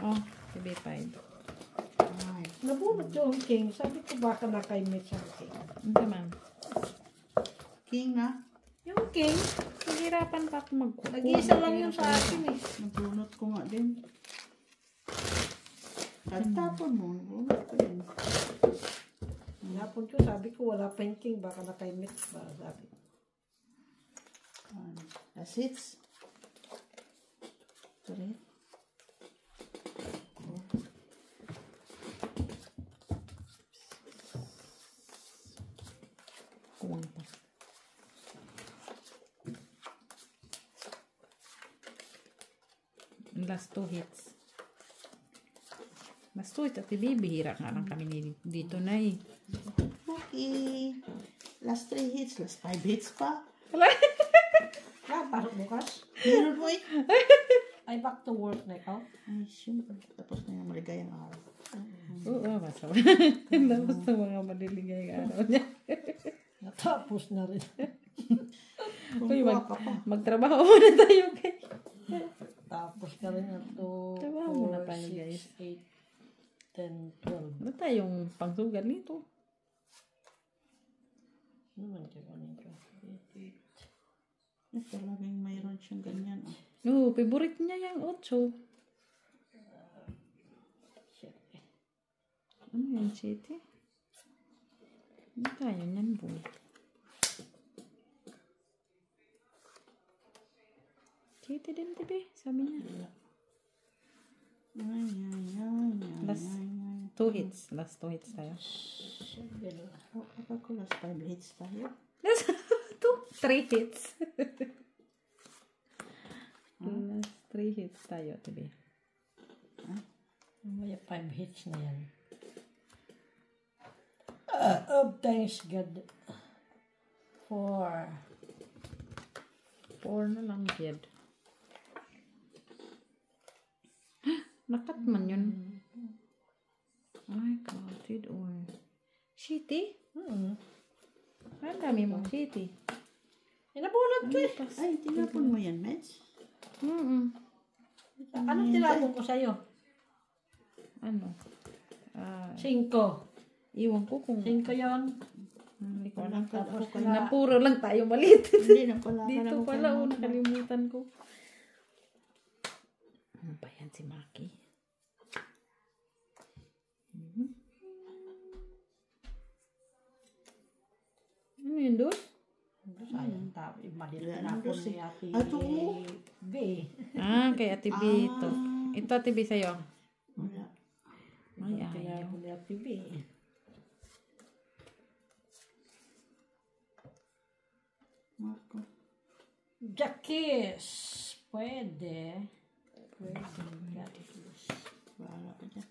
Speaker 1: Oh, sabi 5.
Speaker 2: 5.
Speaker 3: Nabunot yung king. Sabi ko baka na kay Mitch ang king.
Speaker 1: Ano naman?
Speaker 2: King na.
Speaker 3: Yung king,
Speaker 1: Nahirapan pa ako magkukuha.
Speaker 3: nag-iisa lang yun sa akin eh.
Speaker 2: Nabunot ko nga din. Tapon mo. Nabunot ko din.
Speaker 3: Napon ko, sabi ko wala pa yung king. Baka na kay Mitch ba? Sabi ko.
Speaker 2: That's it. 3.
Speaker 1: Kuwang pa. Last 2 hits. Last 2 hits at ibibihira nga lang kami dito na eh.
Speaker 2: Okay. Last 3 hits. Last 5 hits pa.
Speaker 3: Laban pasok bukas?
Speaker 2: Meron po eh.
Speaker 3: Ay, back to work na ikaw?
Speaker 2: Ay, siyempre. Tapos na yung maligayang araw.
Speaker 1: Oo, masama. Tapos sa mga maliligay araw niya.
Speaker 3: Natapos na rin.
Speaker 1: Uy,
Speaker 2: Kung ka pa.
Speaker 1: magtrabaho muna tayo, guys.
Speaker 3: Tapos na rin na 2,
Speaker 1: Trabaho muna tayo,
Speaker 3: 4,
Speaker 1: guys.
Speaker 3: 6, 8, 10, 12.
Speaker 1: Ano tayong pangsugal nito?
Speaker 3: Ano man kayo nito? 8, 8.
Speaker 2: Talagang mayroon siyang ganyan. Ah.
Speaker 1: Oo, favorite niya yung 8. Ano yung chiti? Ano tayo niyan, boy? Chiti din, tibi. Sabi niya.
Speaker 2: Ay, ay, ay, ay,
Speaker 1: Last
Speaker 2: ay, ay.
Speaker 1: 2 hits. Last 2 hits tayo.
Speaker 2: Oh, kapag ko last 5 hits tayo.
Speaker 1: Last 3 hits. Last 3 hits tayo, tibi.
Speaker 3: May 5 hits na yan. Oh, thanks God. 4.
Speaker 1: 4 na lang, kid. Nakat man yun. Ay, counted or... Shitty? Ang dami mong shitty.
Speaker 3: Inabunod ko eh.
Speaker 2: Ay, tinapon mo yan, Meds?
Speaker 3: Anong tinapon ko sa'yo?
Speaker 1: Ano?
Speaker 3: 5.
Speaker 1: Iwan ko kung...
Speaker 3: 5 yun.
Speaker 1: Hindi ko
Speaker 2: Walang
Speaker 1: alam.
Speaker 2: tapos ka
Speaker 1: Na puro lang tayo maliit.
Speaker 2: Hindi na pala.
Speaker 1: Dito pala, nakalimutan ko. Ano ba yan si Maki? Ano yun doon?
Speaker 3: Sayang tao. Maliit
Speaker 2: Wala
Speaker 3: na
Speaker 2: na
Speaker 3: ako
Speaker 2: kasi.
Speaker 3: ni Ate
Speaker 2: Ato.
Speaker 3: B.
Speaker 1: Kay Ate B ito. Ito Ate B sa'yo.
Speaker 2: Wala.
Speaker 1: Ay,
Speaker 3: Kaya
Speaker 1: ayaw.
Speaker 3: ako ni Ate B.
Speaker 2: Marco.
Speaker 3: Jackis. Pwede. Jackis.
Speaker 2: Wala ka dyan.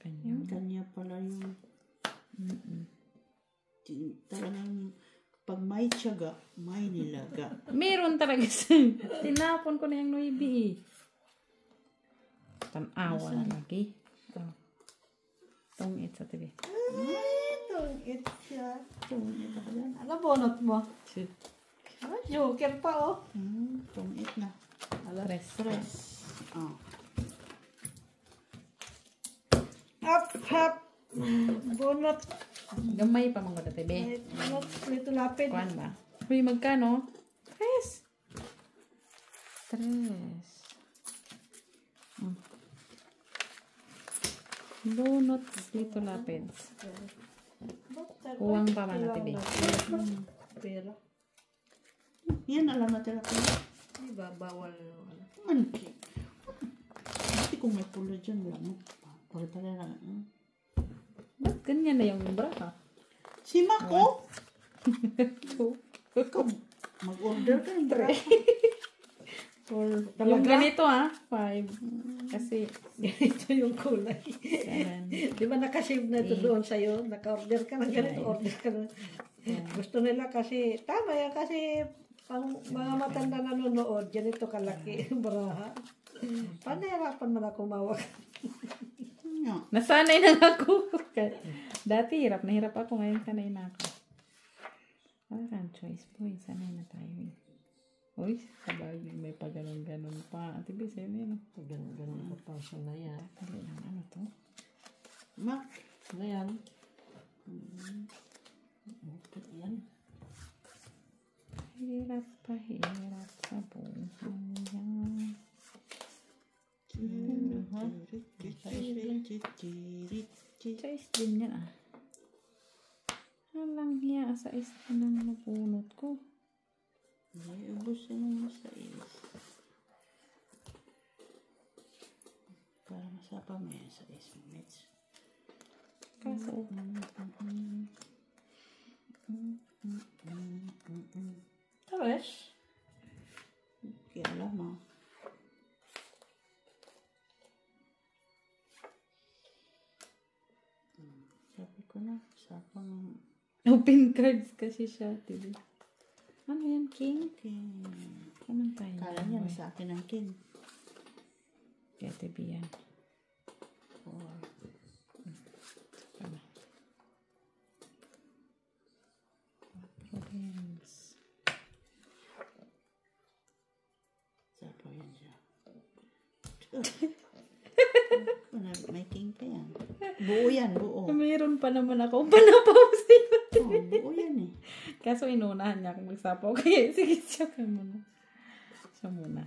Speaker 1: Kanya.
Speaker 2: Kanya pala yung... Talagang pag may tiyaga, may nilaga.
Speaker 1: Meron talaga sa... Tinapon ko na yung noibi eh. Tanawa na lagi. Oh. Tungit sa TV.
Speaker 2: Ay, tungit siya. Tungit ako yan.
Speaker 3: Ano bonot mo? Joker pa oh.
Speaker 2: Tungit na.
Speaker 1: Tres.
Speaker 2: Oh.
Speaker 3: Hap. Bonot.
Speaker 1: Gamay pa mga TV.
Speaker 3: Bonot. Nito lapid.
Speaker 1: Kuan ba? Uy, magkano? Tres. Donut dito lapids. Uwang pa man na TV.
Speaker 3: Pera.
Speaker 2: Yan alam natin ako.
Speaker 3: Di ba bawal na ano?
Speaker 2: Manki. Hindi kung may pula dyan lang. Pagkita na lang.
Speaker 1: Ba't ganyan na yung bra ha?
Speaker 2: Si Mako?
Speaker 1: Two.
Speaker 2: Ikaw, mag-order ka ng bra.
Speaker 1: Yung ganito ha? 5. Kasi
Speaker 3: Ganito yung kulay.
Speaker 1: 7.
Speaker 3: Di ba nakasave na ito doon sa'yo? Naka-order ka ng ganito, order ka na. Gusto nila kasi, tama yan kasi pang mga matanda na nanonood, ganito kalaki, baraha. Panahirapan man ako mawag.
Speaker 2: Nga.
Speaker 1: Nasanay na nga ako. Dati hirap na hirap ako. Ngayon sanay na ako. Parang choice boy. Sanay na tayo eh. Uy, sabay may pa ganun pa. Ate B, sa'yo na yun.
Speaker 3: Ganun pa pa siya na yan.
Speaker 1: Dali lang. Ano to?
Speaker 2: Mak.
Speaker 3: Ano yan? Yan.
Speaker 1: Hirap pa hirap sa buhay. Choice din yan ah. Halang hiya sa isa ng napunot ko.
Speaker 2: Ay, ubos na sa is. Para masapa mo yan sa is minutes.
Speaker 1: Kaso,
Speaker 3: Tapos,
Speaker 2: Kaya alam mo. Sabi ko na, sapang
Speaker 1: open cards kasi siya, diba? Ano yan, king?
Speaker 2: King.
Speaker 1: Naman tayo.
Speaker 2: Kala niya sa akin ang king.
Speaker 1: Kaya tibi yan.
Speaker 2: 4.
Speaker 1: Tama. Problems.
Speaker 2: Sa po yan siya. May king pa yan. Buo yan, buo.
Speaker 1: Mayroon pa naman ako panapaw sa'yo.
Speaker 2: Oh, buo yan eh.
Speaker 1: Kaso inunahan niya akong magsapaw. Kaya sige, siya ka muna. Siya muna.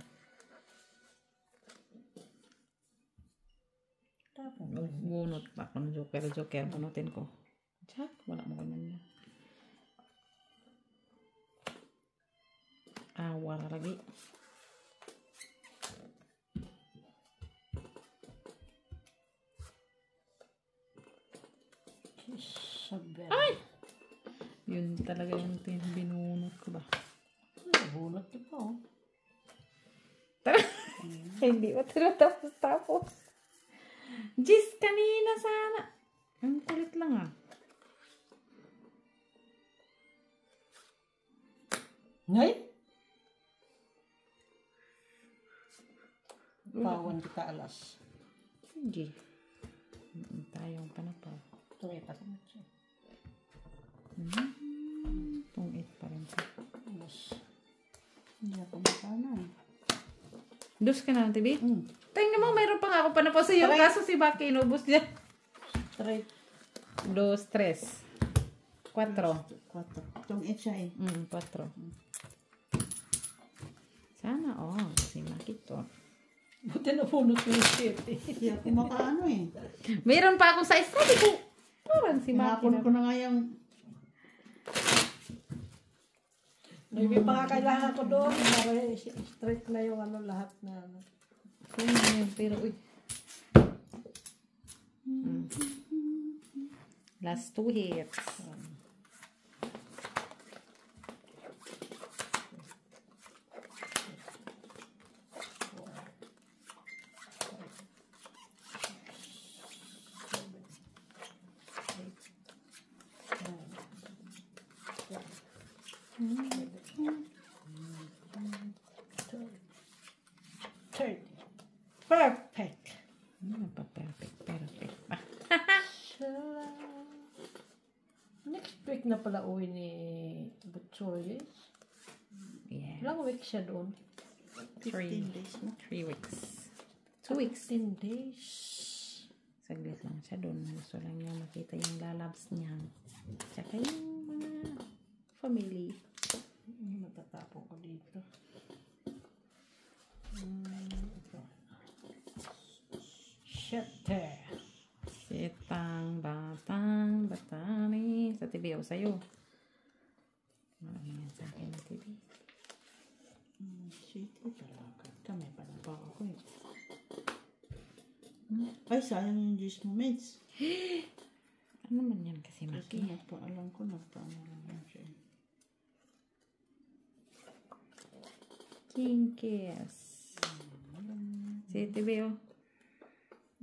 Speaker 1: Bunot pa ako ng joker. Bunutin ko. Jack, wala mo ganyan na. Wala lagi. Ay! Yun talaga yung binunot ko ba?
Speaker 2: Bunot ko po.
Speaker 1: Tara! Hindi ba tapos? Jis, kanina sana. Ang kulit lang ah.
Speaker 3: Ngay? Pawan kita alas.
Speaker 1: Hindi. Tayong panapaw.
Speaker 3: Ito ay pasamot siya.
Speaker 1: Tungit pa rin pa.
Speaker 2: Mas. Hindi ako makana eh.
Speaker 1: Dos ka na ng TV? Tingnan mo, mayroon pa nga ako panapaw sa iyo. Kaso si Baki, inubos niya.
Speaker 3: Straight.
Speaker 1: 2, 3, 4.
Speaker 2: 4. Tungit siya eh.
Speaker 1: 4. Sana, si Maki to.
Speaker 3: Buti na punot ko yung shit eh.
Speaker 2: Hindi ako makaano eh.
Speaker 1: Mayroon pa akong size. Sabi ko, parang si Maki
Speaker 2: Hinapon
Speaker 1: na.
Speaker 2: ko na nga yung...
Speaker 3: May kailangan ko doon. Para straight na yung ano lahat na ano.
Speaker 1: So, yun, pero, uy. Last 2 hits.
Speaker 3: Perfect.
Speaker 1: Perfect pa.
Speaker 3: Next week na pala uwi ni Butchoy.
Speaker 1: Yeah.
Speaker 3: Ilang week siya doon?
Speaker 2: 15 days na.
Speaker 1: 3 weeks. 2 weeks.
Speaker 3: 10 days.
Speaker 1: Saglit lang siya doon. Gusto lang niya makita yung lalabs niya. Tsaka yung mga family.
Speaker 3: Matatapon ko dito. Shete.
Speaker 1: Sitang batani. Sa TV o sa'yo. Marami yan sa akin na TV.
Speaker 2: Sweet talaga. Kami pa na pa ako eh. Ay, sayang yung juice mo, mates.
Speaker 1: Ano man yan kasi
Speaker 2: Kasi
Speaker 1: Maki?
Speaker 2: alam ko nagpaano lang siya.
Speaker 1: King Kiss. Si TV o.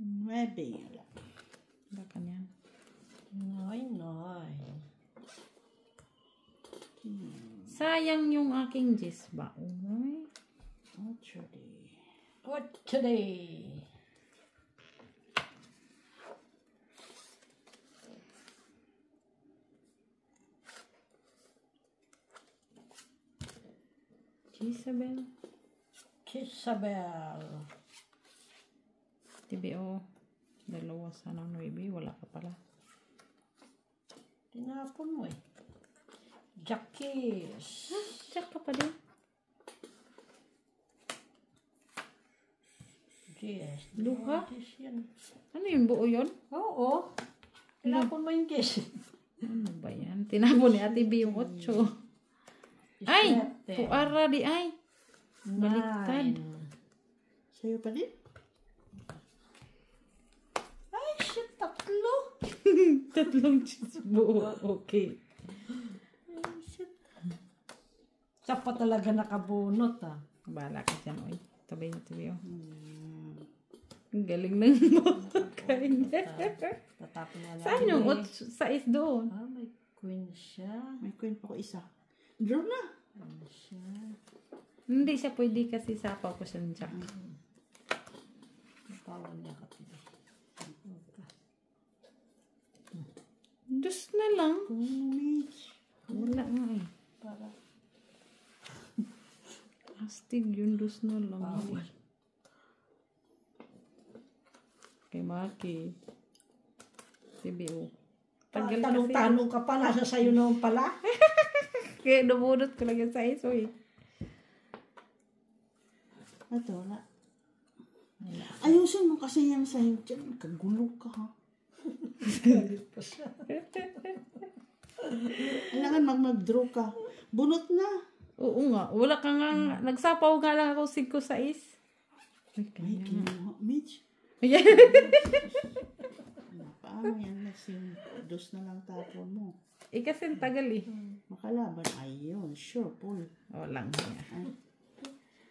Speaker 2: 9.
Speaker 1: Baka niyan.
Speaker 3: Nay.
Speaker 1: Sayang yung aking Jis ba? Uy.
Speaker 2: Actually.
Speaker 3: What today?
Speaker 1: Jisabel.
Speaker 3: Kisabel.
Speaker 1: TBO. Dalawa sana 9. Wala ka pala.
Speaker 3: Tinapon mo eh. Jackies.
Speaker 1: Check ka pa din.
Speaker 3: Yes.
Speaker 1: Luha?
Speaker 3: Yes, yan.
Speaker 1: Ano yung buo yun?
Speaker 3: Oo. Tinapon mo yung kiss.
Speaker 1: Ano ba yan? Tinapon ni Ate B yung 8. Ay! Puara di ay. Baliktad.
Speaker 3: 9.
Speaker 2: Sa'yo pa din?
Speaker 3: Ay, shit. 3.
Speaker 1: 3 cheese buo. Okay.
Speaker 3: Ay, shit. Sa pa talaga nakabunot ah.
Speaker 1: Bahala ka dyan, oy. Tabay na TBO. Ang galing ng motor kanya.
Speaker 3: Tatapon na lang.
Speaker 1: Saan yung 8 doon?
Speaker 3: Ah, may queen siya.
Speaker 2: May queen pa ko isa. Draw na.
Speaker 1: Hindi siya pwede kasi sapaw ko siya ng jack.
Speaker 3: Tawag niya kapila.
Speaker 1: Dos na lang.
Speaker 2: Mitch.
Speaker 1: Wala nga eh.
Speaker 3: Para
Speaker 1: Astig yun, dos na lang.
Speaker 3: bawal.
Speaker 1: Kay Maki. TBO. Tagal kasi.
Speaker 3: Tanong-tanong ka pa, nasa sayo naman pala.
Speaker 1: Kaya nabunot ko lang yung size, oy.
Speaker 2: Ito, wala. Ayusin mo kasi yung sa'yo dyan. Kagulo ka, ha? Kailangan mag-draw ka. Bunot na.
Speaker 1: Oo nga. Wala ka nga. Nagsapaw nga lang ako 5 size.
Speaker 2: Ay, kinuha. Mitch.
Speaker 1: Ayan.
Speaker 2: Paano yan? Dos na lang tapon mo.
Speaker 1: Eh kasi ang tagal eh.
Speaker 2: Makalaban. Ayun. Sure, Paul.
Speaker 1: Lang niya.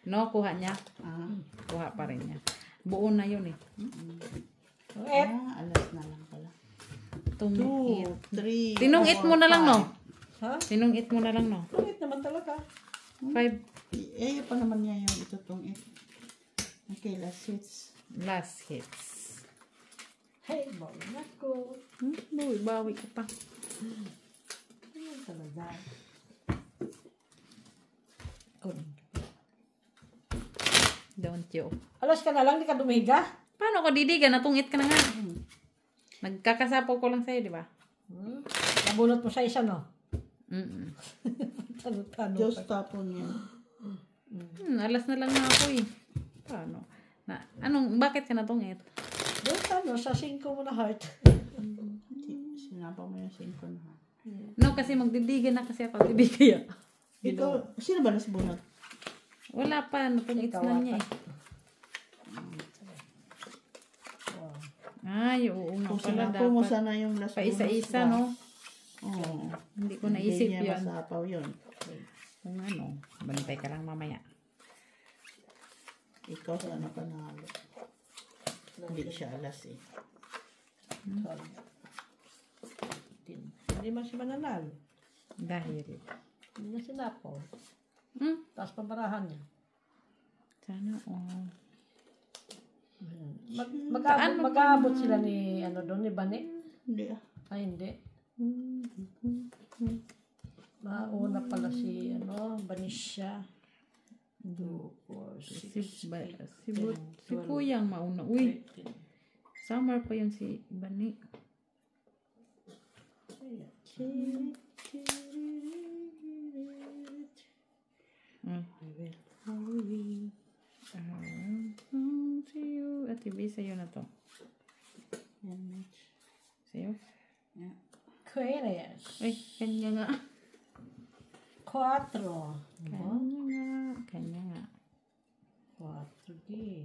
Speaker 1: No, kuha niya. Kuha pa rin niya. Buo na yun eh.
Speaker 2: Alas na lang pala.
Speaker 1: 2,
Speaker 2: 3,
Speaker 1: Tinungit mo na lang, no?
Speaker 3: Ha?
Speaker 1: Tinungit mo na lang, no?
Speaker 3: Kulit naman talaga.
Speaker 1: 5
Speaker 2: Eh, pa naman niya yung itutungit. Okay, last hits.
Speaker 1: last hits.
Speaker 3: Hey, bawal ako.
Speaker 1: Boy, bawi ka pa.
Speaker 3: Ayan talaga.
Speaker 1: Don't you.
Speaker 3: Alas ka na lang, di ka dumiga.
Speaker 1: Paano ko didigan? Natungit ka na nga. Nagkakasapaw ko lang sa'yo, di ba?
Speaker 3: Nabunot mo sa isa, no? Tanong-tanong.
Speaker 2: Just tapon yan.
Speaker 1: Alas na lang nga ako eh. Paano? Bakit ka natungit?
Speaker 3: Doon sa 5 mo na heart.
Speaker 2: Sinapa mo yung 5 na.
Speaker 1: No, kasi magdidigan na kasi ako. Tibigay.
Speaker 2: Ikaw, sino ba nasbunot?
Speaker 1: Wala pa. Natungit na niya eh. Ay, oo nga
Speaker 2: Kung
Speaker 1: pala
Speaker 2: sinapo mo
Speaker 1: dapat.
Speaker 2: sana yung last
Speaker 1: Pa isa-isa, no?
Speaker 2: Oo.
Speaker 1: Hindi ko naisip
Speaker 2: Hindi niya
Speaker 1: yun.
Speaker 2: masapaw yun.
Speaker 1: Kung ano, bantay ka lang mamaya.
Speaker 2: Ikaw sana panalo. Hindi siya alas eh.
Speaker 3: Hindi man siya mananalo.
Speaker 1: Dahil.
Speaker 3: Hindi na sinapo. Tapos pabarahan niya.
Speaker 1: Sana, oh.
Speaker 3: Mag-aabot sila ni, doon, ni Bani?
Speaker 2: Hindi ah.
Speaker 3: Ay, hindi. Mauna pala si, Banisha. 2, 4, 6,
Speaker 1: Si Kuyang mauna. Uy, summer pa yun si Bani. See you. At ibi sa'yo na to.
Speaker 2: Yan, Mitch.
Speaker 1: Sa'yo?
Speaker 2: Yeah.
Speaker 3: Aquarius.
Speaker 1: Ay, kanya nga.
Speaker 3: 4.
Speaker 1: Kanya nga.
Speaker 3: 4D.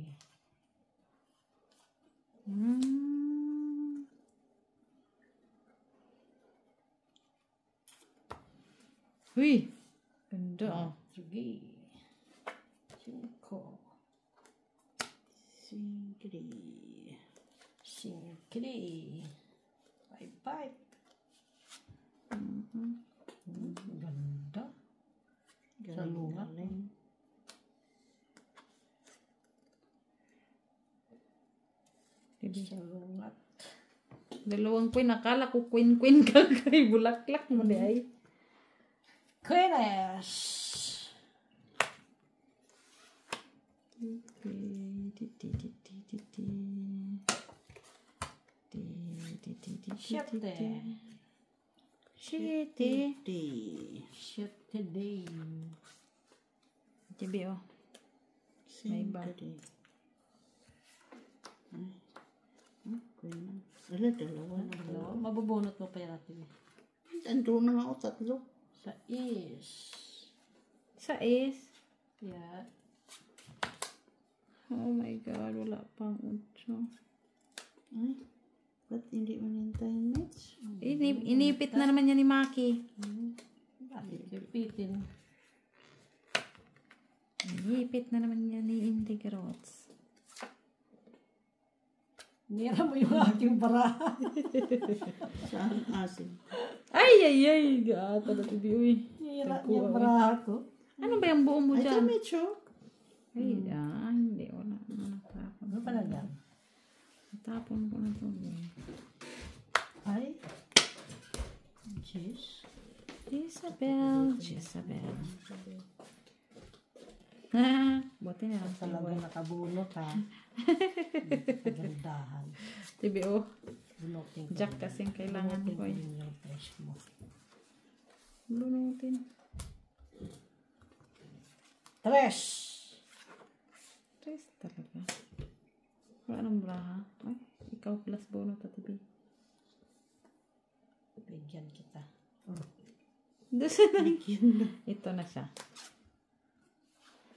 Speaker 1: Uy! Ganda oh.
Speaker 3: 4D. 5.
Speaker 2: Singri.
Speaker 3: 5D. 5. Ganda. Sa lunga. Sa lungat.
Speaker 1: 2 queen. Nakala ko queen ka kay bulaklak mo di ay.
Speaker 3: Aquarius.
Speaker 1: Shitty.
Speaker 3: Day.
Speaker 1: Tibi oh. May iba.
Speaker 2: Singri. Wala, dalawa na pala.
Speaker 3: Mabubunot mo pa yan natin.
Speaker 2: Ando na nga ako 3.
Speaker 3: Sa is.
Speaker 1: Sa is.
Speaker 3: Yeah.
Speaker 1: Oh my God. Wala pang 8.
Speaker 2: Ay, ba't hindi mo nintayin, Mitch?
Speaker 1: Inipit na naman yan ni Maki.
Speaker 3: Bakit ipitin?
Speaker 1: Inipit na naman yan ni Integrots.
Speaker 3: Nira mo yung aking baraha.
Speaker 2: Saan asin?
Speaker 1: Ay! Gata na tibi. Uy.
Speaker 3: Nira yung baraha ko.
Speaker 1: Ano ba yung buo mo
Speaker 2: Ito,
Speaker 1: dyan?
Speaker 2: medyo.
Speaker 1: Ay, hindi. Wala. Natapon.
Speaker 3: Ano pala yan?
Speaker 1: Natapon ko na ito.
Speaker 3: Ay. Cheese.
Speaker 1: Jezabel. Buti na lang sa
Speaker 3: Talaga nakabunot ha. Kagandahan.
Speaker 1: TBO.
Speaker 3: Bunutin ko.
Speaker 1: Jack kasing kailangan
Speaker 3: Bunutin
Speaker 1: ko eh.
Speaker 3: din yung fresh mo.
Speaker 1: Bunutin.
Speaker 3: Tres.
Speaker 1: Tres talaga. Wala nang braha. Ay, ikaw plus bonus at TV.
Speaker 3: Bigyan kita.
Speaker 1: Dos na. Ito na siya.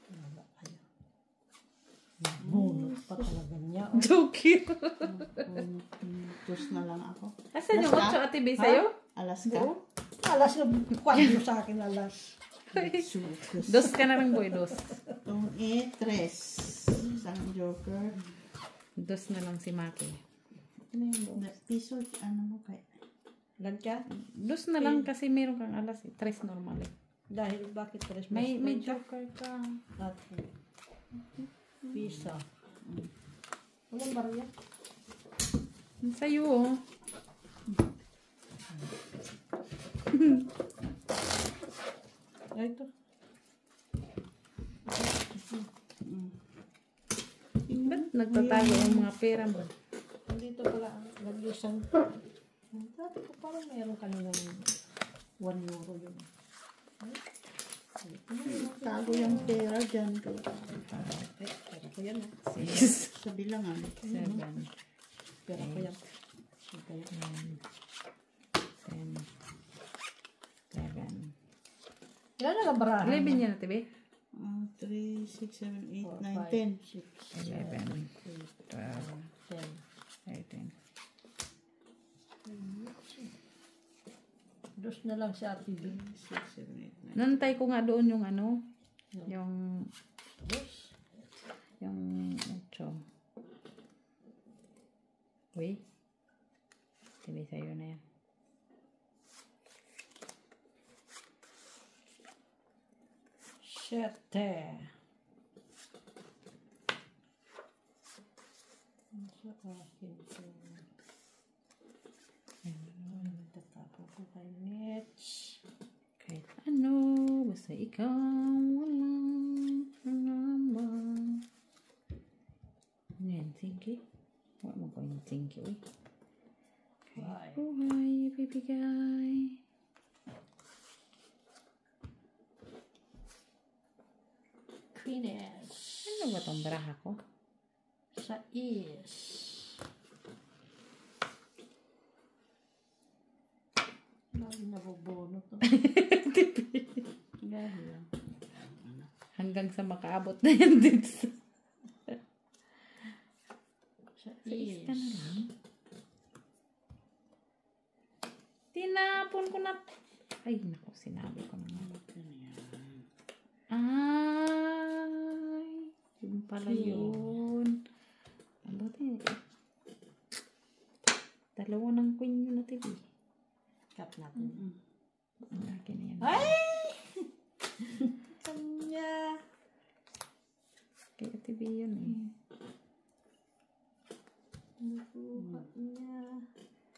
Speaker 3: Wala kayo. Bunot pa talaga niya.
Speaker 1: Joke.
Speaker 2: Dos na lang ako.
Speaker 1: Asan yung 8 at TV sa'yo?
Speaker 2: Alaska.
Speaker 3: Alas na kwan mo sa akin alas.
Speaker 2: Sukus.
Speaker 1: Dos ka na lang boy, dos.
Speaker 2: Itong 8, 3. Isang joker.
Speaker 1: Dos na lang si Maki. Ano yung dos?
Speaker 2: Piso, ano mo kay?
Speaker 3: Lan ka?
Speaker 1: Dos na lang kasi meron kang alas. Tres normal eh.
Speaker 3: Dahil bakit tres
Speaker 1: May joker ka.
Speaker 3: At pisa. Walang barya.
Speaker 1: Sa'yo oh.
Speaker 3: Ay, ito.
Speaker 1: Ba't nagtatago yung mga pera mo?
Speaker 3: Dito pala ang nag-isang. Dati ko parang meron kaninang 1 euro yun.
Speaker 2: Tago yung pera dyan.
Speaker 3: Pera ko yan.
Speaker 1: 6,
Speaker 2: Sa bilangan.
Speaker 1: 7,
Speaker 3: Pera ko yan. Pera ko yan.
Speaker 1: 10, 11.
Speaker 3: Yan na lang barahan.
Speaker 1: 11 yan na, tibi?
Speaker 2: 3, 6, 7, 8,
Speaker 3: 5,
Speaker 2: 9, 10.
Speaker 1: 11, 12,
Speaker 3: 10.
Speaker 1: 13.
Speaker 3: Dos na lang si Ate B.
Speaker 2: 6, 7, 8, 9.
Speaker 1: Nantay ko nga doon yung ano, yung
Speaker 3: Dos.
Speaker 1: 8. Uy. Tibi sa'yo na yan.
Speaker 3: Siyete. Sa akin ito. Tatapo ko kay Mitch.
Speaker 1: Kahit ano, basta ikaw walang pangamba. Ano yan, thinky? Wala mo ko yung thinky, uy. Kahit buhay, ibibigay.
Speaker 3: Queeness.
Speaker 1: Ano ba itong baraha ko?
Speaker 3: Sa is. Lagi nabobono to. Dahil lang.
Speaker 1: Hanggang sa makaabot na yan dito sa...
Speaker 3: Sa
Speaker 1: Sa is ka na
Speaker 3: is.
Speaker 1: lang. Tinapon ko na... Ay, naku, sinabi ko naman. Ay, yun pala yun. Mabuti. Dalawa ng queen yun na TV.
Speaker 3: Cut natin.
Speaker 1: Ang akin na yan.
Speaker 3: Ay! Kanya.
Speaker 1: Kaya TV yun eh.
Speaker 3: Nakuha niya.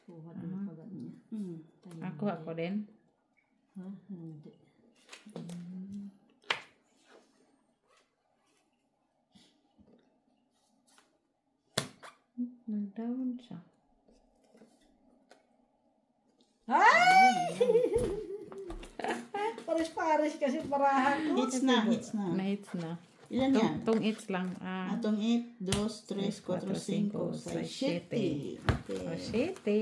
Speaker 3: Kuha din pala niya.
Speaker 1: Ako din.
Speaker 3: Ha? Hindi.
Speaker 1: Nag-down siya.
Speaker 3: Ay! Pares-pares kasi parahan ko.
Speaker 2: Hits na, hits na.
Speaker 1: Na-hits na.
Speaker 2: Ilan yan?
Speaker 1: Tong hits lang.
Speaker 2: Atong 8, 2, 3, 4, 5, 6, 7.
Speaker 1: Oh, shitty.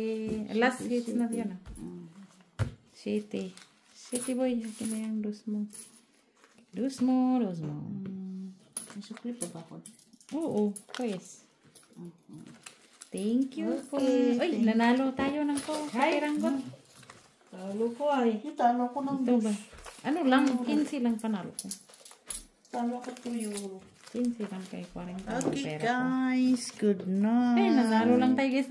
Speaker 1: Last hits na yun ah. Shitty. Shitty boy. Akin na yung dos mo. Dos mo.
Speaker 2: May sukli pa ba ako?
Speaker 1: Oo, pues. Thank you po.
Speaker 2: Okay,
Speaker 1: Ay, nanalo tayo ng kapiranggot.
Speaker 3: Talo ko ay.
Speaker 2: Talo ko ng
Speaker 1: Ito ba? Ano lang, 15 lang panalo ko.
Speaker 2: Talo ko 2 euro.
Speaker 1: 15 lang kay 40 ang
Speaker 2: Okay
Speaker 1: pera ko.
Speaker 2: guys, good night.
Speaker 1: Ay, nanalo lang tayo guys.